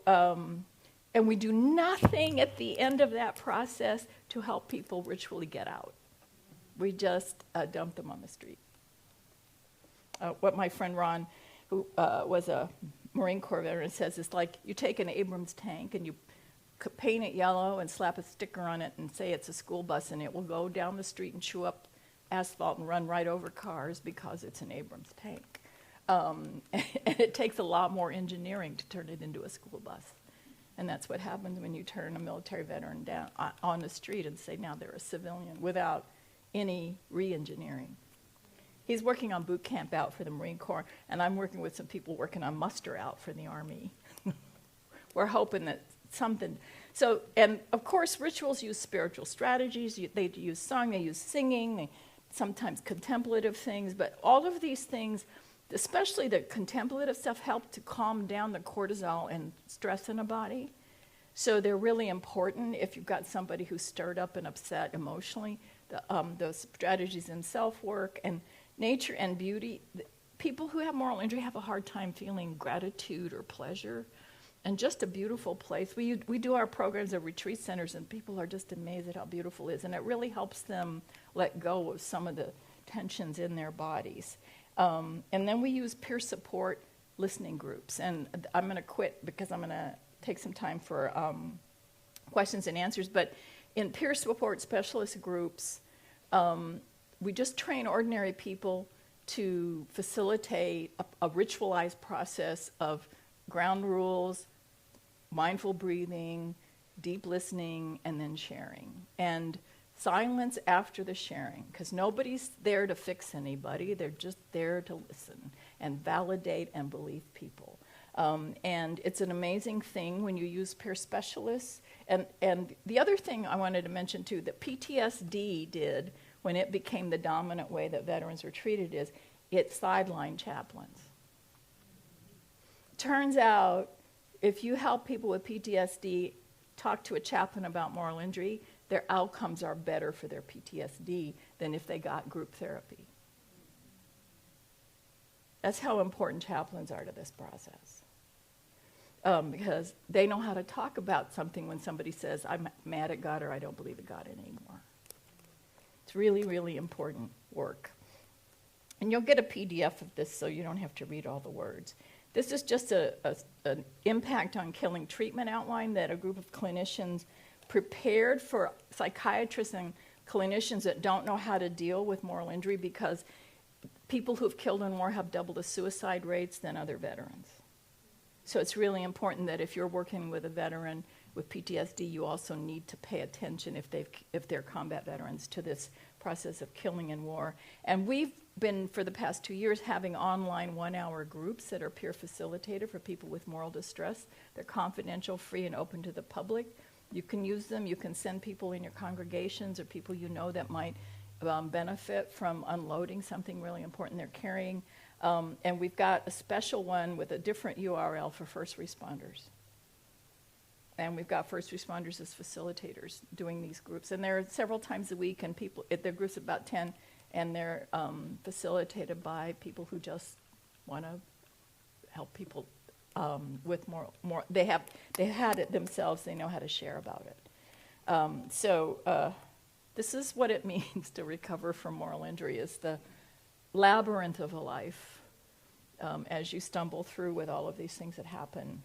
and we do nothing at the end of that process to help people ritually get out. We just dump them on the street. What my friend Ron, who was a Marine Corps veteran, says is like you take an Abrams tank and you paint it yellow and slap a sticker on it and say it's a school bus, and it will go down the street and chew up asphalt and run right over cars because it's an Abrams tank. And it takes a lot more engineering to turn it into a school bus. And that's what happens when you turn a military veteran down on the street and say now they're a civilian without any re-engineering. He's working on boot camp out for the Marine Corps, and I'm working with some people working on muster out for the Army. We're hoping that something. So, and of course, rituals use spiritual strategies. They use song, they use singing, sometimes contemplative things, but all of these things, especially the contemplative stuff, help to calm down the cortisol and stress in a body. So they're really important if you've got somebody who's stirred up and upset emotionally. Those strategies in self-work and nature and beauty. People who have moral injury have a hard time feeling gratitude or pleasure. And just a beautiful place. We do our programs at retreat centers, and people are just amazed at how beautiful it is. And it really helps them let go of some of the tensions in their bodies. And then we use peer support listening groups. And I'm going to quit because I'm going to take some time for questions and answers. But in peer support specialist groups, we just train ordinary people to facilitate a ritualized process of ground rules, mindful breathing, deep listening, and then sharing. And silence after the sharing, because nobody's there to fix anybody. They're just there to listen and validate and believe people. And it's an amazing thing when you use peer specialists. And the other thing I wanted to mention, too, that PTSD did when it became the dominant way that veterans were treated is it sidelined chaplains. Turns out, if you help people with PTSD talk to a chaplain about moral injury, their outcomes are better for their PTSD than if they got group therapy. That's how important chaplains are to this process. Because they know how to talk about something when somebody says, I'm mad at God or I don't believe in God anymore. It's really, really important work. And you'll get a PDF of this so you don't have to read all the words. This is just an impact on killing treatment outline that a group of clinicians prepared for psychiatrists and clinicians that don't know how to deal with moral injury, because people who've killed in war have double the suicide rates than other veterans. So it's really important that if you're working with a veteran with PTSD, you also need to pay attention if they're combat veterans to this process of killing in war. And we've been, for the past 2 years, having online 1-hour groups that are peer facilitated for people with moral distress. They're confidential, free, and open to the public. You can use them. You can send people in your congregations or people you know that might benefit from unloading something really important they're carrying. And we've got a special one with a different URL for first responders. And we've got first responders as facilitators doing these groups. And they're several times a week, and they're groups of about 10, and they're facilitated by people who just want to help people with more. They had it themselves. They know how to share about it. So this is what it means to recover from moral injury: is the labyrinth of a life as you stumble through with all of these things that happen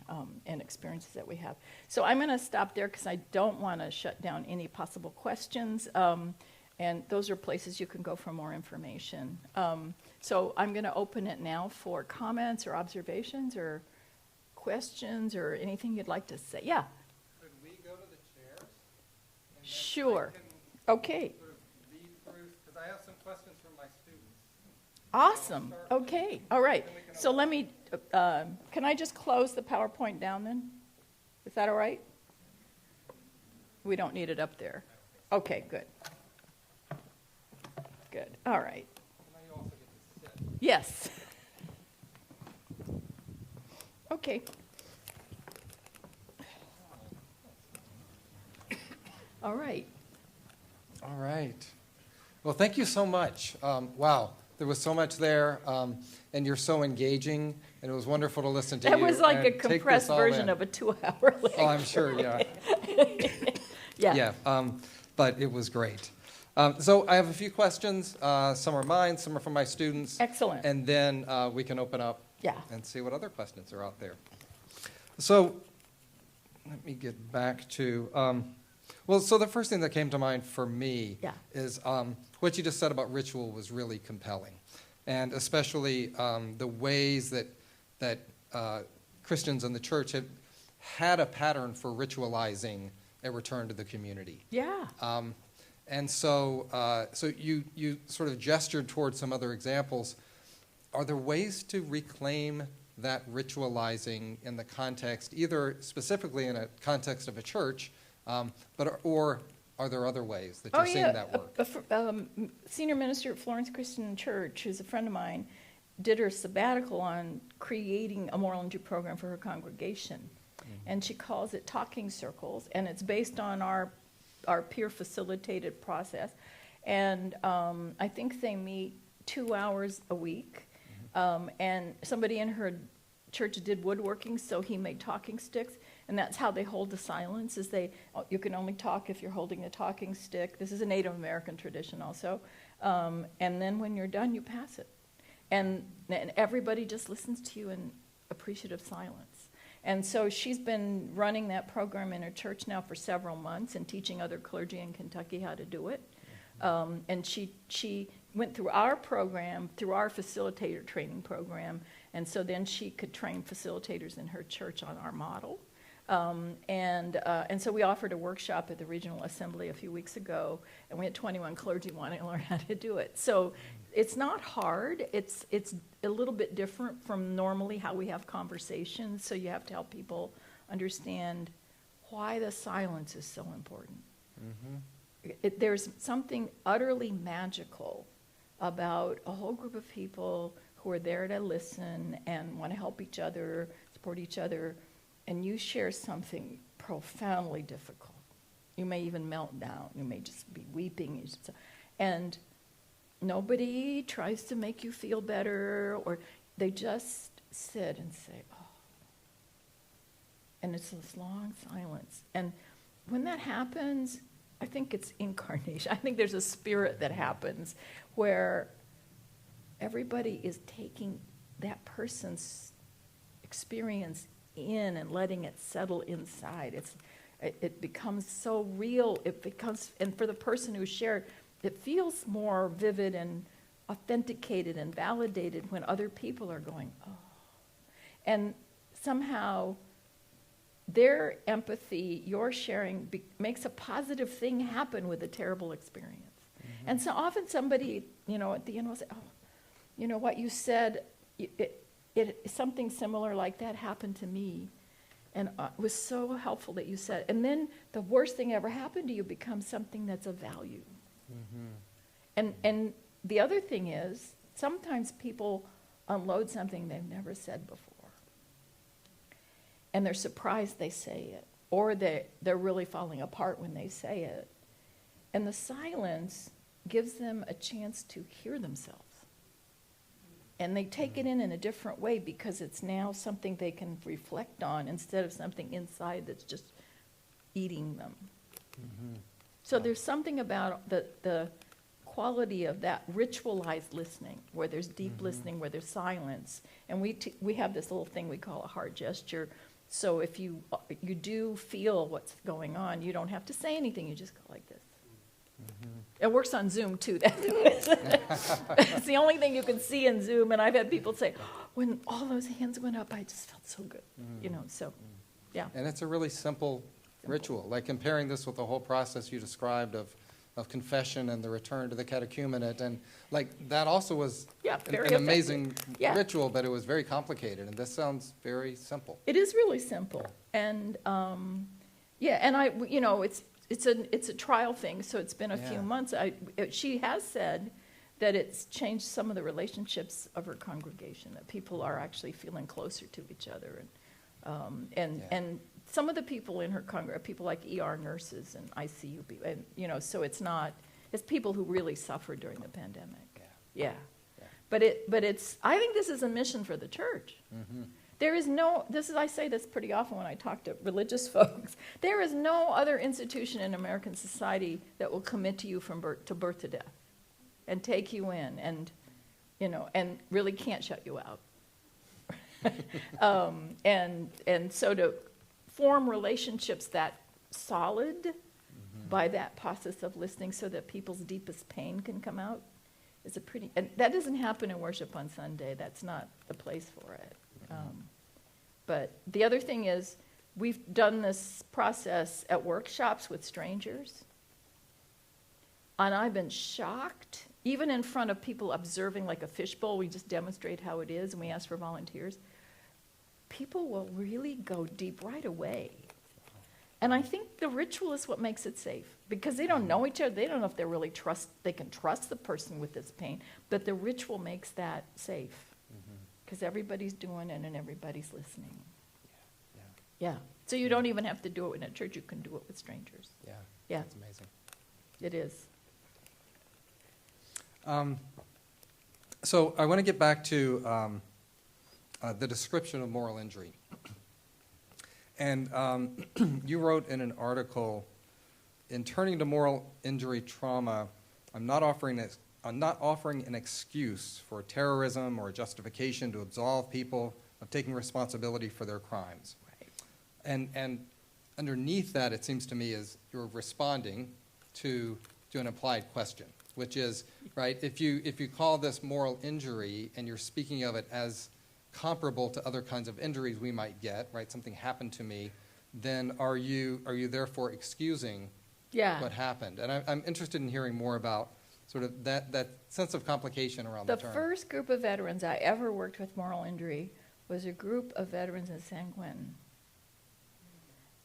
and experiences that we have. So I'm going to stop there because I don't want to shut down any possible questions. And those are places you can go for more information. So I'm going to open it now for comments or observations or questions or anything you'd like to say. Yeah? Could we go to the chairs? And Sure. Okay. Sort of read through, because I have some questions from my students. Awesome. Okay. All right. So let me, can I just close the PowerPoint down then? Is that all right? We don't need it up there. Okay, good. Good. All right. Now you also get to sit. Yes. Okay. All right. All right. Well, thank you so much. Wow, there was so much there, and you're so engaging, and it was wonderful to listen to you. That was like a and take compressed this all version in. of a 2-hour lecture. Oh, I'm sure, yeah. Yeah. But it was great. So I have a few questions. Some are mine, some are from my students. Excellent. And then we can open up Yeah. and see what other questions are out there. So let me get back to, so the first thing that came to mind for me is what you just said about ritual was really compelling. And especially the ways that Christians in the church have had a pattern for ritualizing a return to the community. Yeah. And so you sort of gestured towards some other examples. Are there ways to reclaim that ritualizing in the context, either specifically in a context of a church, or are there other ways that you're seeing that work? Senior minister at Florence Christian Church, who's a friend of mine, did her sabbatical on creating a moral injury program for her congregation. and she calls it talking circles, and it's based on our peer facilitated process. And I think they meet 2 hours a week. And somebody in her church did woodworking, so he made talking sticks, and that's how they hold the silence. You can only talk if you're holding a talking stick. This is a Native American tradition also. And then when you're done, you pass it, and everybody just listens to you in appreciative silence. And so she's been running that program in her church now for several months and teaching other clergy in Kentucky how to do it. And she went through our program, through our facilitator training program, and so then she could train facilitators in her church on our model. And so we offered a workshop at the Regional Assembly a few weeks ago, and we had 21 clergy wanting to learn how to do it. So it's not hard. It's a little bit different from normally how we have conversations, so you have to help people understand why the silence is so important. There's something utterly magical about a whole group of people who are there to listen and want to help each other, support each other, and you share something profoundly difficult. You may even melt down. You may just be weeping. And nobody tries to make you feel better, or they just sit and say, oh. And it's this long silence. And when that happens, I think it's incarnation. I think there's a spirit that happens where everybody is taking that person's experience in and letting it settle inside. It becomes so real. And for the person who shared, it feels more vivid and authenticated and validated when other people are going, oh. And somehow their empathy, your sharing, makes a positive thing happen with a terrible experience. And so often somebody, at the end will say, oh, what you said, something similar like that happened to me. And it was so helpful that you said. And then the worst thing ever happened to you becomes something that's of value. And the other thing is, sometimes people unload something they've never said before. And they're surprised they say it. Or they're really falling apart when they say it. And the silence gives them a chance to hear themselves. And they take it in a different way because it's now something they can reflect on instead of something inside that's just eating them. So there's something about the quality of that ritualized listening, where there's deep listening, where there's silence. And we have this little thing we call a heart gesture. So if you do feel what's going on, you don't have to say anything. You just go like this. It works on Zoom, too. It's the only thing you can see in Zoom. And I've had people say, when all those hands went up, I just felt so good. So, yeah. And it's a really simple ritual. Like comparing this with the whole process you described of confession and the return to the catechumenate. And like that also was an amazing ritual, but it was very complicated. And this sounds very simple. It is really simple. And, and it's a trial thing, so it's been a few months. She has said that it's changed some of the relationships of her congregation, that people are actually feeling closer to each other. And some of the people in her congregation, people like ER nurses and ICU people, and, so it's people who really suffered during the pandemic. Yeah. But I think this is a mission for the church. There is I say this pretty often when I talk to religious folks, there is no other institution in American society that will commit to you from birth to death and take you in and really can't shut you out. And so to form relationships that solid by that process of listening so that people's deepest pain can come out is and that doesn't happen in worship on Sunday. That's not the place for it. But the other thing is, we've done this process at workshops with strangers, and I've been shocked, even in front of people observing like a fishbowl. We just demonstrate how it is, and we ask for volunteers. People will really go deep right away. And I think the ritual is what makes it safe, because they don't know each other. They don't know if they can trust the person with this pain, but the ritual makes that safe. Because everybody's doing it and everybody's listening. Yeah. So you don't even have to do it in a church, you can do it with strangers. Yeah. Yeah. That's amazing. It is. So I want to get back to the description of moral injury. And you wrote in an article, in turning to moral injury trauma, I'm not offering an excuse for terrorism or a justification to absolve people of taking responsibility for their crimes. Right. And underneath that, it seems to me, is you're responding to an implied question, which is, right, if you call this moral injury and you're speaking of it as comparable to other kinds of injuries we might get, right, something happened to me, then are you therefore excusing what happened? And I'm interested in hearing more about sort of that sense of complication around the term. The first group of veterans I ever worked with moral injury was a group of veterans in San Quentin.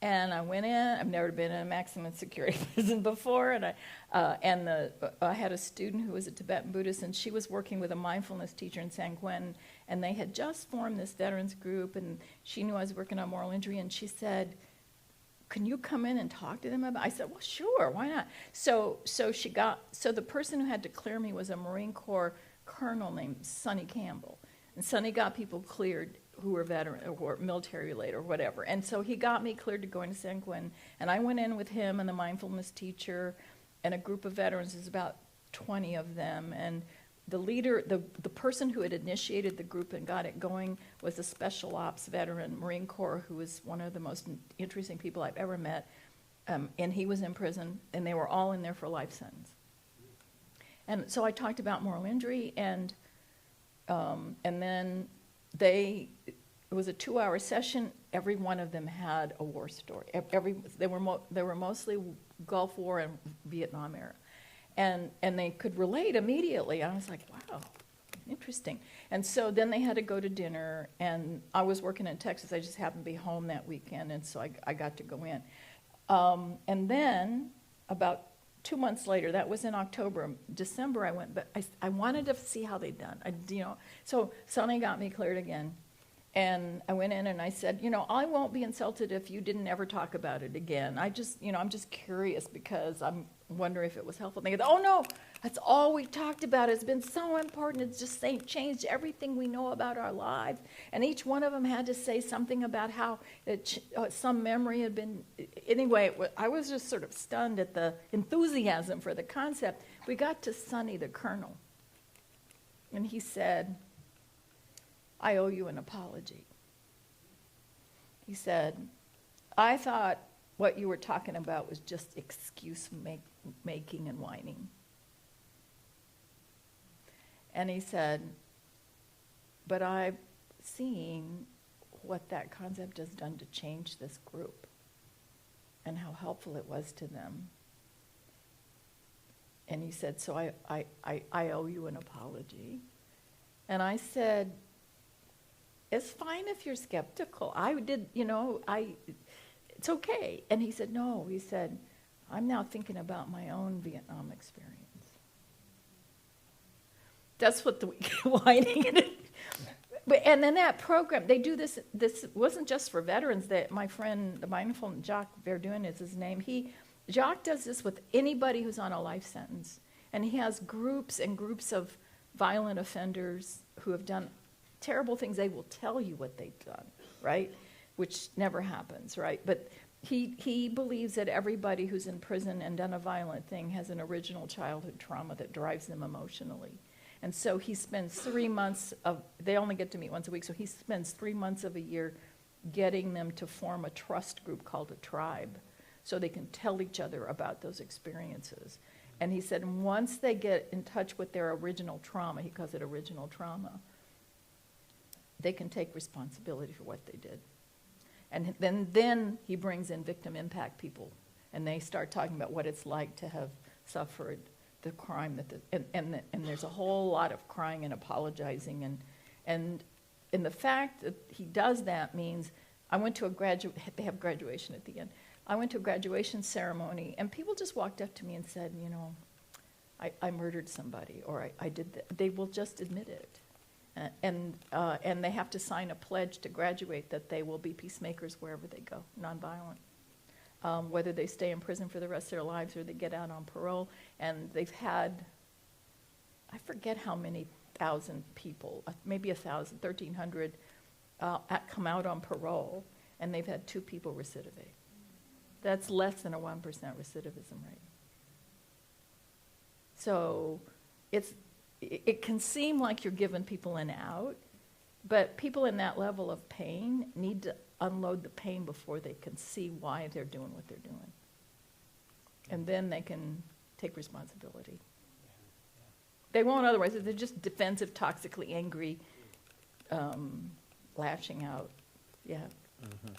And I went in. I've never been in a maximum security prison before, and I had a student who was a Tibetan Buddhist, and she was working with a mindfulness teacher in San Quentin, and they had just formed this veterans group, and she knew I was working on moral injury, and she said, "Can you come in and talk to them about?" I said, "Well, sure, why not?" So the person who had to clear me was a Marine Corps colonel named Sonny Campbell, and Sonny got people cleared who were veteran or military related or whatever. And so he got me cleared to go into San Quentin. And I went in with him and the mindfulness teacher and a group of veterans. There's about 20 of them. And the leader, the person who had initiated the group and got it going was a special ops veteran, Marine Corps, who was one of the most interesting people I've ever met. And he was in prison, and they were all in there for a life sentence. And so I talked about moral injury, and then it was a 2-hour session. Every one of them had a war story. They were mostly Gulf War and Vietnam era, and they could relate immediately. I was like, wow, interesting. And so then they had to go to dinner, and I was working in Texas. I just happened to be home that weekend, and so I got to go in. And then about 2 months later, that was in October, December I went, but I wanted to see how they'd done. So Sonny got me cleared again. And I went in and I said, I won't be insulted if you didn't ever talk about it again. I'm just curious because I'm wondering if it was helpful. And they go, oh no, that's all we talked about. It's been so important. It's just changed everything we know about our lives. And each one of them had to say something about how some memory had been. Anyway, I was just sort of stunned at the enthusiasm for the concept. We got to Sonny, the colonel, and he said, I owe you an apology. He said, I thought what you were talking about was just excuse making and whining. And he said, but I've seen what that concept has done to change this group and how helpful it was to them. And he said, so I owe you an apology. And I said, it's fine if you're skeptical. It's okay. And he said, no. He said, I'm now thinking about my own Vietnam experience. That's what the whining. And then that program, they do this. This wasn't just for veterans. That my friend, the mindful Jacques Verdun is his name. Jacques does this with anybody who's on a life sentence, and he has groups and groups of violent offenders who have done terrible things. They will tell you what they've done, right? Which never happens, right? But he believes that everybody who's in prison and done a violent thing has an original childhood trauma that drives them emotionally. And so he spends 3 months they only get to meet once a week, so he spends 3 months of a year getting them to form a trust group called a tribe so they can tell each other about those experiences. And he said once they get in touch with their original trauma, he calls it original trauma, they can take responsibility for what they did. And then he brings in victim impact people, and they start talking about what it's like to have suffered the crime and there's a whole lot of crying and apologizing and the fact that he does that means I went to they have graduation at the end. I went to a graduation ceremony, and people just walked up to me and said, I murdered somebody, or I did that. They will just admit it. And they have to sign a pledge to graduate that they will be peacemakers wherever they go, nonviolent. Whether they stay in prison for the rest of their lives or they get out on parole. And they've had, I forget how many thousand people, maybe 1,000, 1,300 come out on parole, and they've had 2 people recidivate. That's less than a 1% recidivism rate. So it can seem like you're giving people an out, but people in that level of pain need to unload the pain before they can see why they're doing what they're doing. And then they can take responsibility. They won't otherwise. They're just defensive, toxically angry, lashing out. Yeah. Mm-hmm.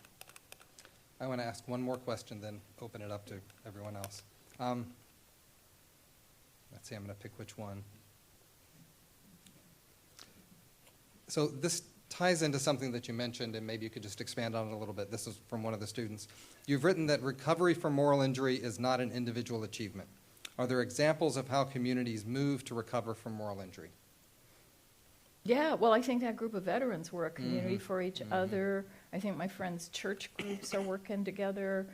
I want to ask one more question, then open it up to everyone else. Let's see, I'm going to pick which one. So this ties into something that you mentioned, and maybe you could just expand on it a little bit. This is from one of the students. You've written that recovery from moral injury is not an individual achievement. Are there examples of how communities move to recover from moral injury? Yeah, well, I think that group of veterans were a community for each other. I think my friends' church groups are working together.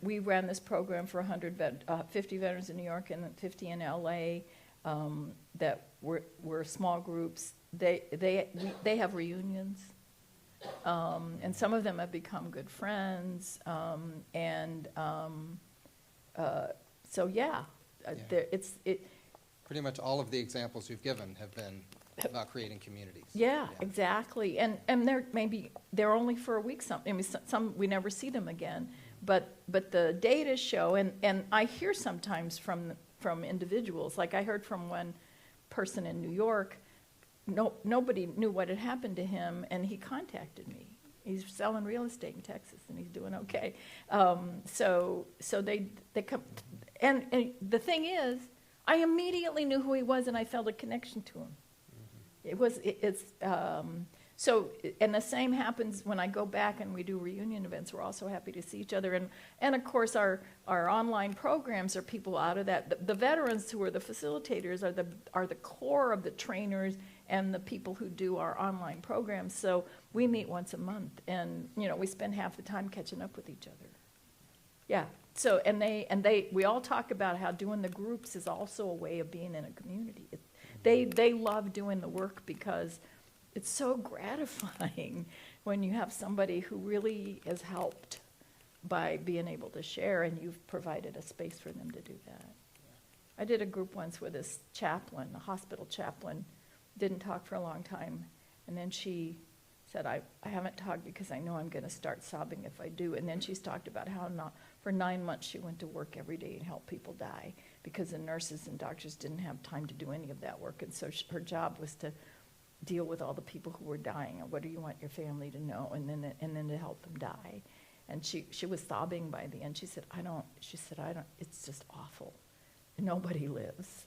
We ran this program for 50 veterans in New York and 50 in LA that were small groups. They have reunions, and some of them have become good friends. So yeah, Pretty much all of the examples you've given have been about creating communities. Yeah, exactly. And they're only for a week. Some we never see them again. But the data show, and I hear sometimes from individuals, like I heard from one person in New York. Nobody knew what had happened to him, and he contacted me. He's selling real estate in Texas, and he's doing okay. So they come, and the thing is, I immediately knew who he was, and I felt a connection to him. And the same happens when I go back and we do reunion events. We're also happy to see each other, and of course our online programs are people out of that. The veterans who are the facilitators are the core of the trainers and the people who do our online programs. So we meet once a month, and we spend half the time catching up with each other. Yeah. So we all talk about how doing the groups is also a way of being in a community. They love doing the work because it's so gratifying when you have somebody who really is helped by being able to share, and you've provided a space for them to do that. I did a group once with this chaplain, a hospital chaplain, didn't talk for a long time, and then she said, I haven't talked because I know I'm going to start sobbing if I do. And then she's talked about how for 9 months she went to work every day and helped people die because the nurses and doctors didn't have time to do any of that work. And so her job was to deal with all the people who were dying. What do you want your family to know? And then to help them die. And she was sobbing by the end. She said, I don't, it's just awful. Nobody lives.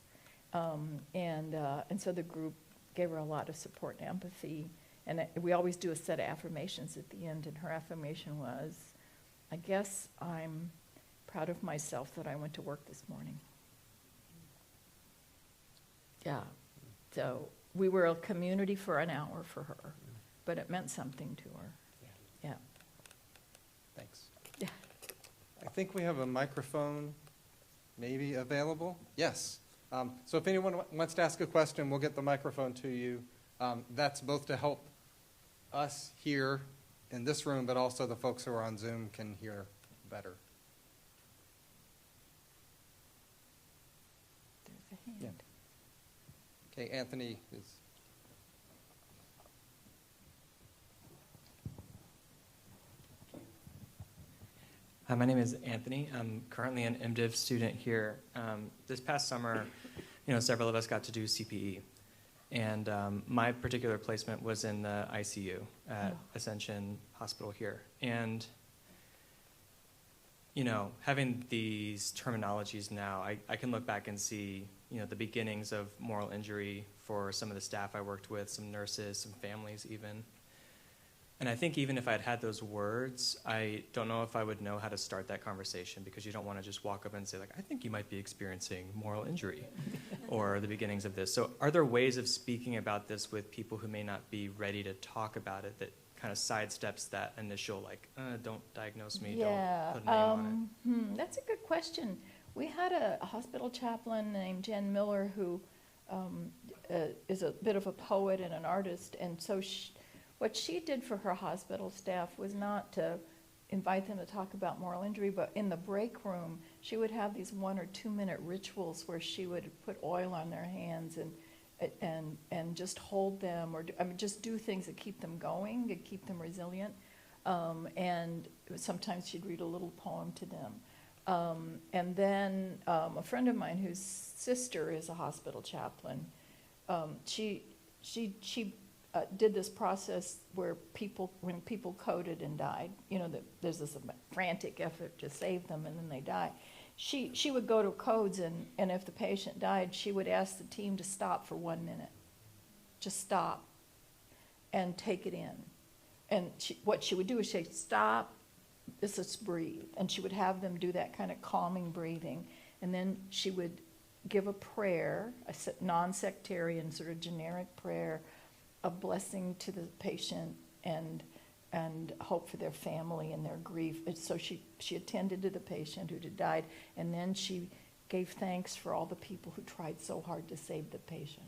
And so the group gave her a lot of support and empathy. And we always do a set of affirmations at the end. And her affirmation was, I guess I'm proud of myself that I went to work this morning. Yeah. So we were a community for an hour for her, but it meant something to her. Yeah. Thanks. Yeah. I think we have a microphone maybe available. Yes. So if anyone wants to ask a question, we'll get the microphone to you. That's both to help us here in this room, but also the folks who are on Zoom can hear better. There's a hand. Yeah. Okay, Anthony is. Hi, my name is Anthony. I'm currently an MDiv student here. This past summer, several of us got to do CPE. And my particular placement was in the ICU at Ascension Hospital here. And, having these terminologies now, I can look back and see, the beginnings of moral injury for some of the staff I worked with, some nurses, some families even. And I think even if I'd had those words, I don't know if I would know how to start that conversation, because you don't want to just walk up and say, I think you might be experiencing moral injury. or the beginnings of this. So are there ways of speaking about this with people who may not be ready to talk about it that kind of sidesteps that initial, like, don't diagnose me, don't put a name on it? That's a good question. We had a hospital chaplain named Jen Miller who is a bit of a poet and an artist, and so what she did for her hospital staff was not to invite them to talk about moral injury, but in the break room, she would have these 1 or 2 minute rituals where she would put oil on their hands and just hold them, or just do things that keep them going, to keep them resilient. And sometimes she'd read a little poem to them. And then a friend of mine whose sister is a hospital chaplain, she did this process where when people coded and died, there's this frantic effort to save them and then they die. She would go to codes, and if the patient died, she would ask the team to stop for 1 minute. Just stop and take it in. And what she would do is she'd stop, let's breathe. And she would have them do that kind of calming breathing. And then she would give a prayer, a non-sectarian sort of generic prayer, a blessing to the patient and hope for their family and their grief. And so she attended to the patient who had died, and then she gave thanks for all the people who tried so hard to save the patient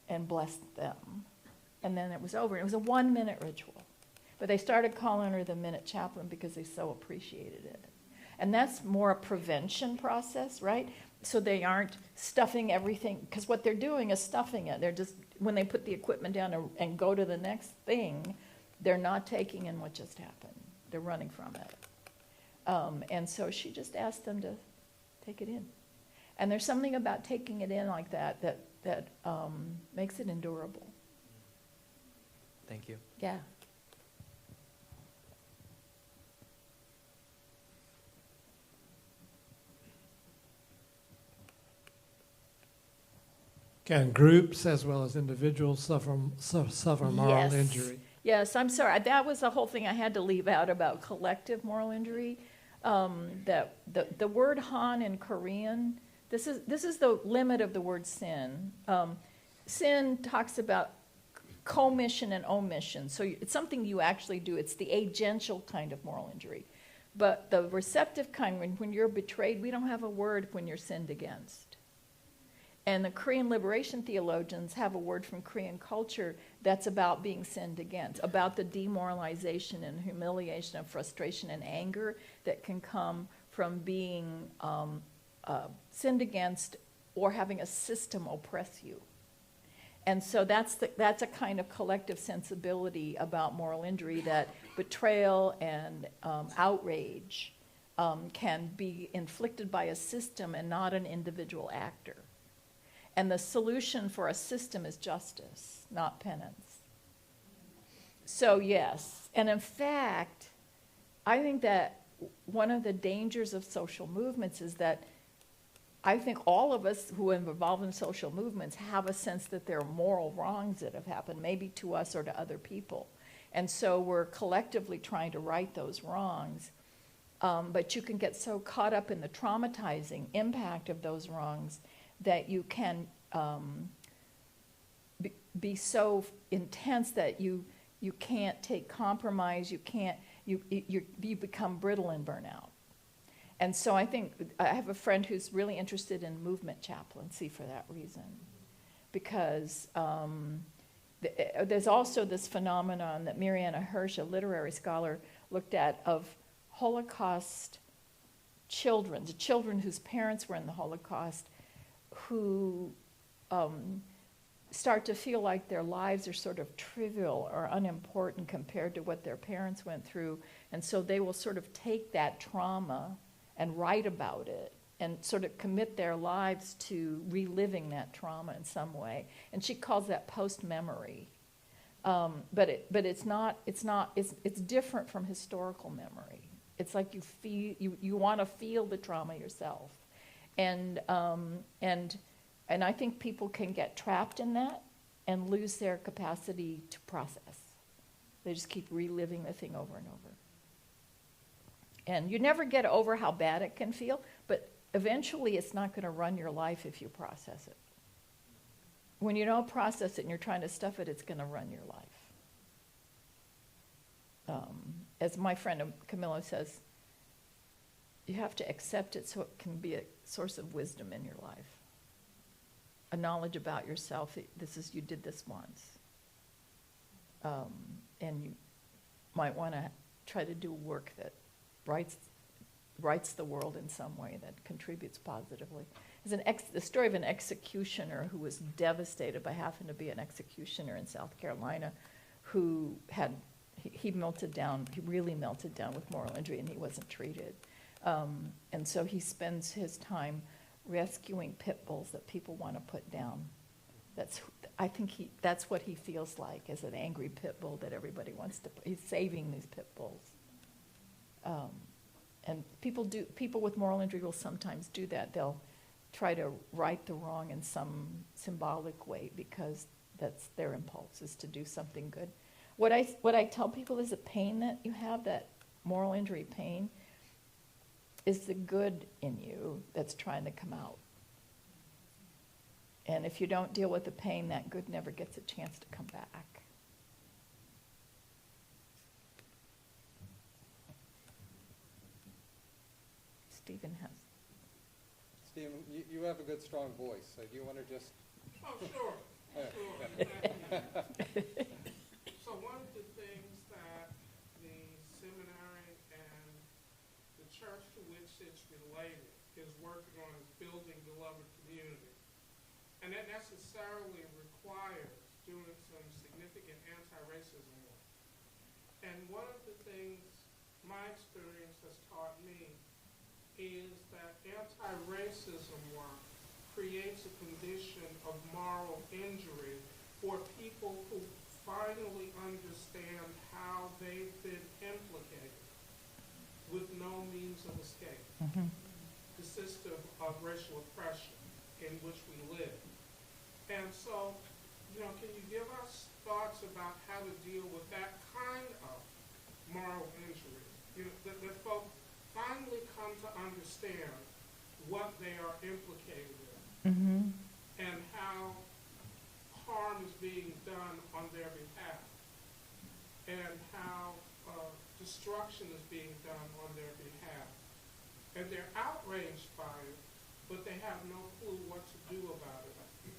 and blessed them. And then it was over. It was a 1 minute ritual. But they started calling her the minute chaplain because they so appreciated it. And that's more a prevention process, right? So they aren't stuffing everything, because what they're doing is stuffing it. They're just, when they put the equipment down and go to the next thing, they're not taking in what just happened. They're running from it. And so she just asked them to take it in. And there's something about taking it in like that makes it endurable. Thank you. Yeah. Can groups as well as individuals suffer moral injury? Yes, I'm sorry. That was the whole thing I had to leave out about collective moral injury. That the word han in Korean, this is the limit of the word sin. Sin talks about commission and omission. So it's something you actually do. It's the agential kind of moral injury. But the receptive kind, when you're betrayed, we don't have a word when you're sinned against. And the Korean liberation theologians have a word from Korean culture that's about being sinned against, about the demoralization and humiliation and frustration and anger that can come from being sinned against or having a system oppress you. And so that's a kind of collective sensibility about moral injury, that betrayal and outrage can be inflicted by a system and not an individual actor. And the solution for a system is justice, not penance. So yes, and in fact, I think that one of the dangers of social movements is that I think all of us who are involved in social movements have a sense that there are moral wrongs that have happened, maybe to us or to other people. And so we're collectively trying to right those wrongs. But you can get so caught up in the traumatizing impact of those wrongs that you can be so intense that you can't take compromise, you become brittle and burn out. And so I think I have a friend who's really interested in movement chaplaincy for that reason, because there's also this phenomenon that Mariana Hirsch, a literary scholar, looked at of Holocaust children, the children whose parents were in the Holocaust, who start to feel like their lives are sort of trivial or unimportant compared to what their parents went through. And so they will sort of take that trauma and write about it and sort of commit their lives to reliving that trauma in some way. And she calls that post-memory. But it's different from historical memory. It's like you want to feel the trauma yourself. And I think people can get trapped in that and lose their capacity to process. They just keep reliving the thing over and over. And you never get over how bad it can feel, but eventually it's not going to run your life if you process it. When you don't process it and you're trying to stuff it, it's going to run your life. As my friend Camilla says, you have to accept it so it can be a source of wisdom in your life. A knowledge about yourself, you did this once. And you might want to try to do work that writes the world in some way that contributes positively. There's the story of an executioner who was devastated by having to be an executioner in South Carolina, who he melted down, he really melted down with moral injury, and he wasn't treated. And so he spends his time rescuing pit bulls that people want to put down. I think that's what he feels like, as an angry pit bull that everybody wants to. He's saving these pit bulls. And people with moral injury will sometimes do that. They'll try to right the wrong in some symbolic way because that's their impulse, is to do something good. What I tell people is the pain that you have, that moral injury pain, is the good in you that's trying to come out. And if you don't deal with the pain, that good never gets a chance to come back. Stephen you have a good, strong voice, so do you want to just... Oh, sure. So one of the things that the seminary and the church to which it's related is working on is building beloved community. And that necessarily requires doing some significant anti-racism work. And one of the things my experience has taught me is that anti-racism work creates a condition of moral injury for people who finally understand how they've been implicated with no means of escape. Mm-hmm. The system of racial oppression in which we live. And so, can you give us thoughts about how to deal with that kind of moral injury? That folks finally come to understand what they are implicated in, mm-hmm. and how harm is being done on their behalf, and how destruction is being done on their behalf. And they're outraged by it, but they have no clue what to do about it,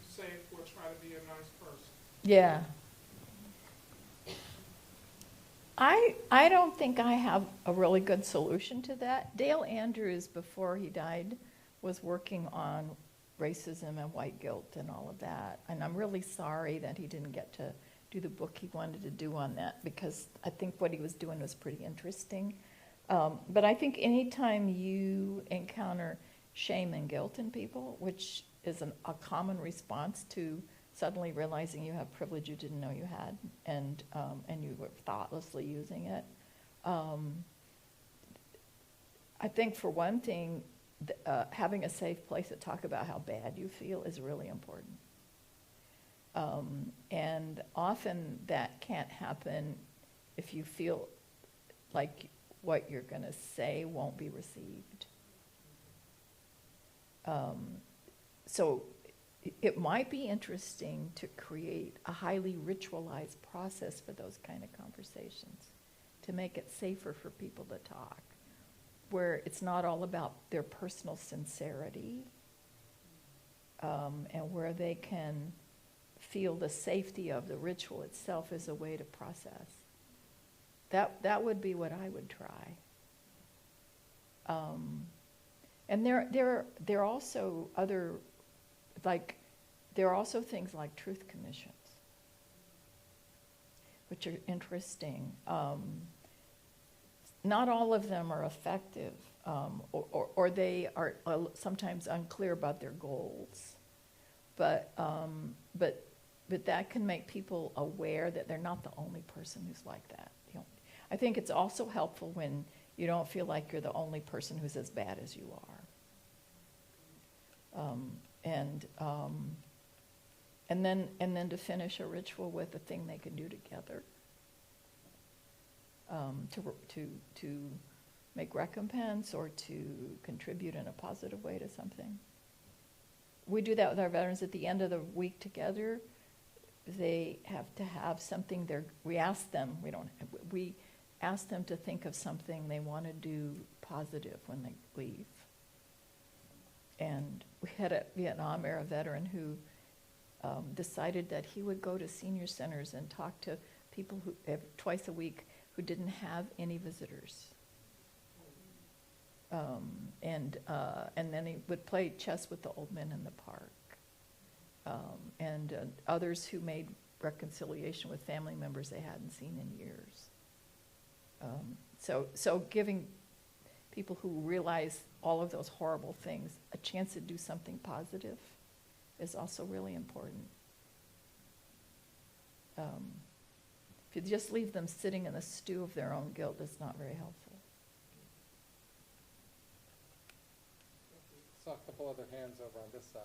save for try to be a nice person. Yeah. I don't think I have a really good solution to that. Dale Andrews, before he died, was working on racism and white guilt and all of that. And I'm really sorry that he didn't get to do the book he wanted to do on that, because I think what he was doing was pretty interesting. But I think anytime you encounter shame and guilt in people, which is a common response to suddenly realizing you have privilege you didn't know you had, and you were thoughtlessly using it. I think for one thing, having a safe place to talk about how bad you feel is really important. And often that can't happen if you feel like what you're going to say won't be received. So it might be interesting to create a highly ritualized process for those kind of conversations, to make it safer for people to talk, where it's not all about their personal sincerity, and where they can feel the safety of the ritual itself as a way to process. That would be what I would try. And there are also other, there are also things like truth commissions, which are interesting. Not all of them are effective, or they are sometimes unclear about their goals. But that can make people aware that they're not the only person who's like that. I think it's also helpful when you don't feel like you're the only person who's as bad as you are. And then to finish a ritual with a thing they can do together, to make recompense or to contribute in a positive way to something. We do that with our veterans at the end of the week together. They have to have something we ask them, we ask them to think of something they want to do positive when they leave. And we had a Vietnam era veteran who decided that he would go to senior centers and talk to people who twice a week who didn't have any visitors. And then he would play chess with the old men in the park. And others who made reconciliation with family members they hadn't seen in years. So giving people who realize all of those horrible things a chance to do something positive is also really important. If you just leave them sitting in the stew of their own guilt, it's not very helpful. Saw a couple other hands over on this side.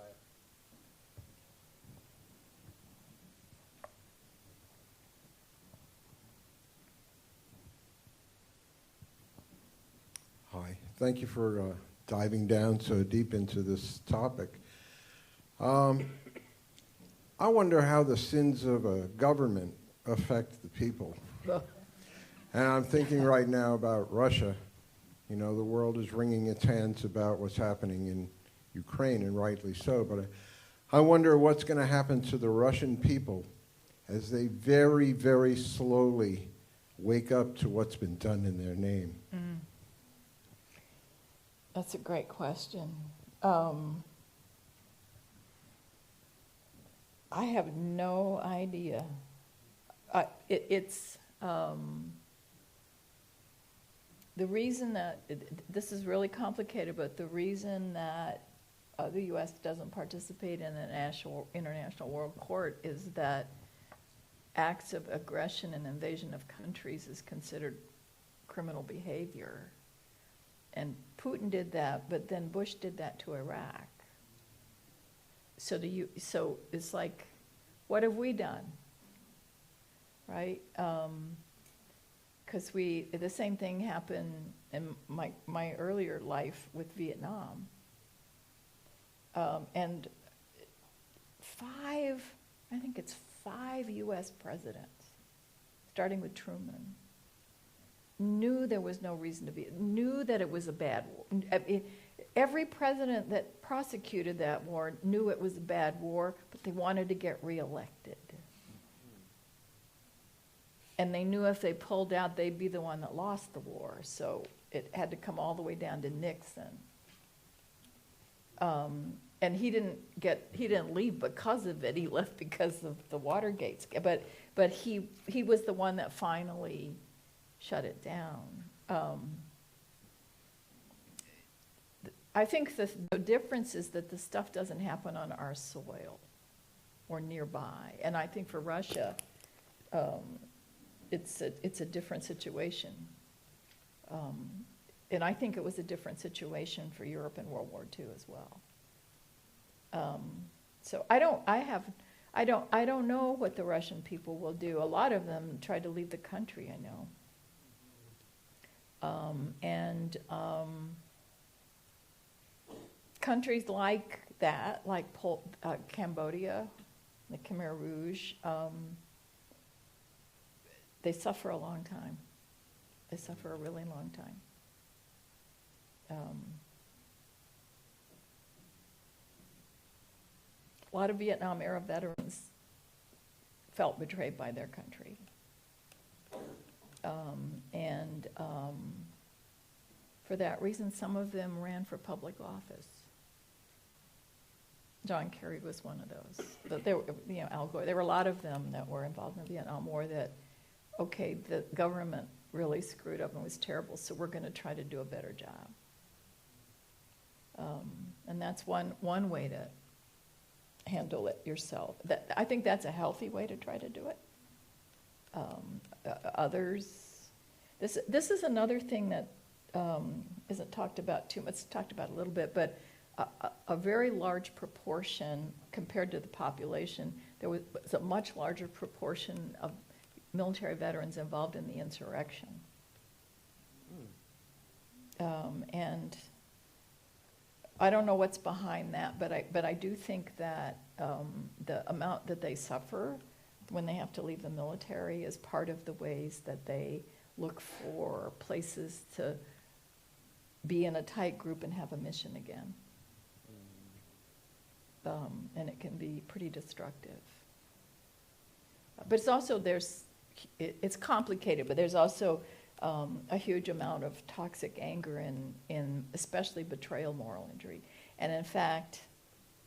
Hi, thank you for diving down so deep into this topic. I wonder how the sins of a government affect the people. And I'm thinking right now about Russia. You know, the world is wringing its hands about what's happening in Ukraine, and rightly so. But I wonder what's going to happen to the Russian people as they very, very slowly wake up to what's been done in their name. Mm. That's a great question. I have no idea. It's the reason that this is really complicated, but the reason that the U.S. doesn't participate in an international world court is that acts of aggression and invasion of countries is considered criminal behavior. And Putin did that, but then Bush did that to Iraq. So it's like, what have we done, right? Because the same thing happened in my earlier life with Vietnam. And I think it's five U.S. presidents, starting with Truman, knew there was no reason to be, knew that it was a bad war. Every president that prosecuted that war knew it was a bad war, but they wanted to get reelected. And they knew if they pulled out, they'd be the one that lost the war. So it had to come all the way down to Nixon. And he didn't leave because of it. He left because of the Watergate. But he was the one that finally shut it down. I think the difference is that the stuff doesn't happen on our soil or nearby. And I think for Russia, it's a different situation. And I think it was a different situation for Europe in World War II as well. So I don't know what the Russian people will do. A lot of them tried to leave the country, I know. Countries like that, like Cambodia, the Khmer Rouge, they suffer a long time. They suffer a really long time. A lot of Vietnam-era veterans felt betrayed by their country. For that reason, some of them ran for public office. John Kerry was one of those. But there were, Al Gore, there were a lot of them that were involved in the Vietnam War that, okay, the government really screwed up and was terrible, so we're going to try to do a better job. And that's one way to handle it yourself. I think that's a healthy way to try to do it. Others, this is another thing that isn't talked about too much. It's talked about a little bit, but a very large proportion compared to the population, there was a much larger proportion of military veterans involved in the insurrection. And I don't know what's behind that, but I do think that the amount that they suffer when they have to leave the military is part of the ways that they look for places to be in a tight group and have a mission again. And it can be pretty destructive. But it's also, it's complicated, but there's also a huge amount of toxic anger in especially betrayal moral injury. And in fact,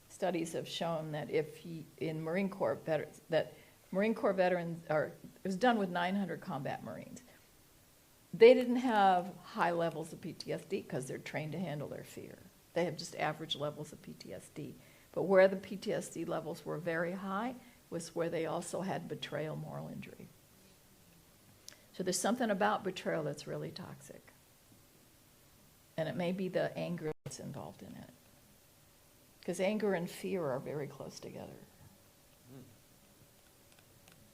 studies have shown that in Marine Corps veterans, it was done with 900 combat Marines. They didn't have high levels of PTSD because they're trained to handle their fear. They have just average levels of PTSD. But where the PTSD levels were very high was where they also had betrayal moral injury. So there's something about betrayal that's really toxic. And it may be the anger that's involved in it. Because anger and fear are very close together.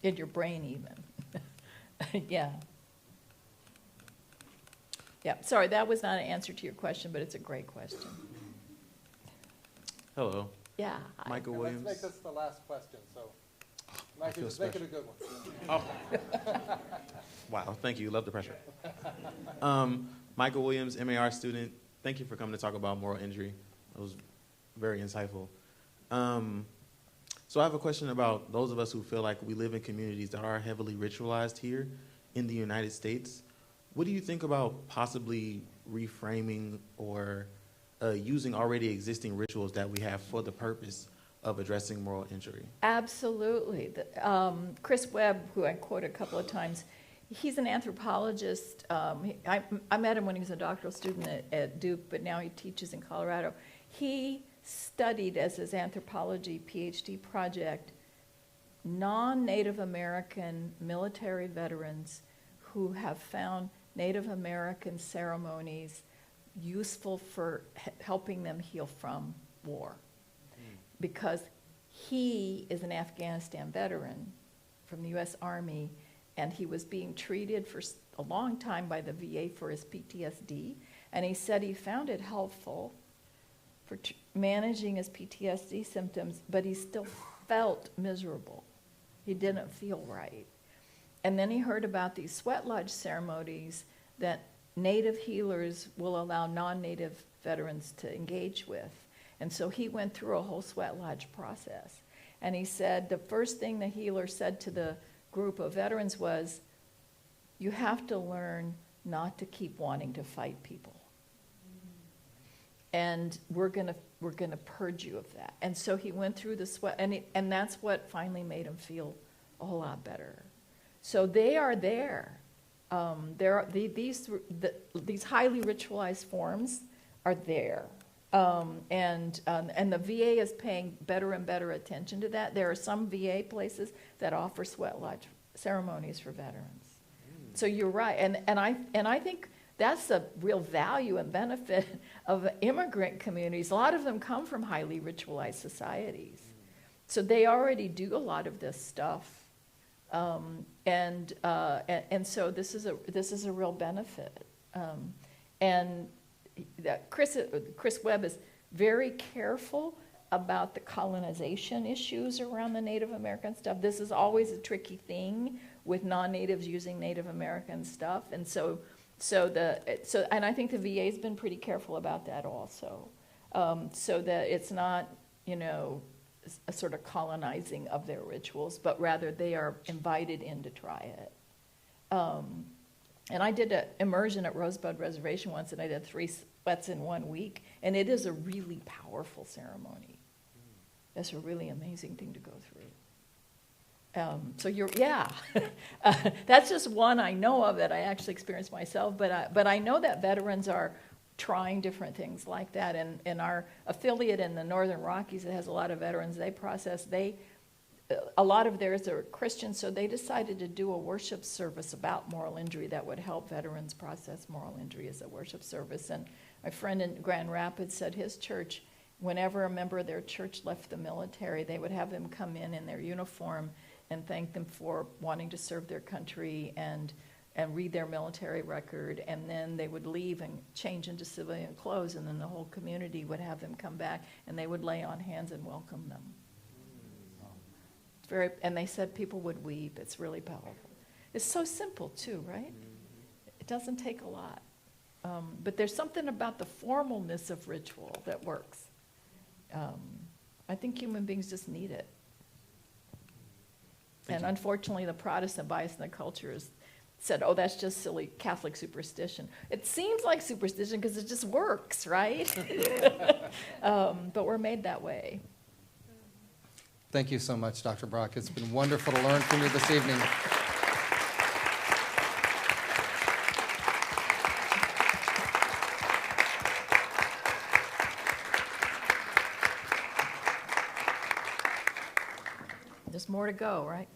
In your brain even. Yeah. Yeah, sorry, that was not an answer to your question, but it's a great question. Hello. Yeah. Hi. Michael Williams. Let's make this the last question, so Mikey, feel just make it a special. good one. Oh. Wow, thank you. Love the pressure. Michael Williams, MAR student. Thank you for coming to talk about moral injury. It was very insightful. So I have a question about those of us who feel like we live in communities that are heavily ritualized here in the United States. What do you think about possibly reframing or using already existing rituals that we have for the purpose of addressing moral injury? Absolutely. Chris Webb, who I quote a couple of times, he's an anthropologist. I met him when he was a doctoral student at Duke, but now he teaches in Colorado. He studied as his anthropology PhD project non-Native American military veterans who have found Native American ceremonies useful for helping them heal from war. Because he is an Afghanistan veteran from the U.S. Army, and he was being treated for a long time by the VA for his PTSD, and he said he found it helpful for managing his PTSD symptoms, but he still felt miserable. He didn't feel right. And then he heard about these sweat lodge ceremonies that Native healers will allow non-Native veterans to engage with. And so he went through a whole sweat lodge process. And he said the first thing the healer said to the group of veterans was, you have to learn not to keep wanting to fight people. And we're gonna purge you of that. And so he went through the sweat, and that's what finally made him feel a whole lot better. So they are there. These highly ritualized forms are there. And the VA is paying better and better attention to that. There are some VA places that offer sweat lodge ceremonies for veterans. So you're right, and I think that's the real value and benefit of immigrant communities. A lot of them come from highly ritualized societies, so they already do a lot of this stuff, and so this is a real benefit, and that Chris Webb is very careful about the colonization issues around the Native American stuff. This is always a tricky thing with non-natives using Native American stuff, and so and I think the VA's been pretty careful about that also, so that it's not, a sort of colonizing of their rituals, but rather they are invited in to try it. And I did an immersion at Rosebud Reservation once, and I did 3 sweats in 1 week, and it is a really powerful ceremony. That's a really amazing thing to go through. That's just one I know of that I actually experienced myself, but I know that veterans are trying different things like that, and our affiliate in the Northern Rockies that has a lot of veterans, a lot of theirs are Christians, so they decided to do a worship service about moral injury that would help veterans process moral injury as a worship service. And my friend in Grand Rapids said his church, whenever a member of their church left the military, they would have them come in their uniform and thank them for wanting to serve their country, and and read their military record, and then they would leave and change into civilian clothes, and then the whole community would have them come back, and they would lay on hands and welcome them. It's very, and they said people would weep. It's really powerful. It's so simple too, right? It doesn't take a lot. But there's something about the formalness of ritual that works. I think human beings just need it. And unfortunately, the Protestant bias in the culture is said, oh, that's just silly Catholic superstition. It seems like superstition because it just works, right? But we're made that way. Thank you so much, Dr. Brock. It's been wonderful to learn from you this evening. There's more to go, right?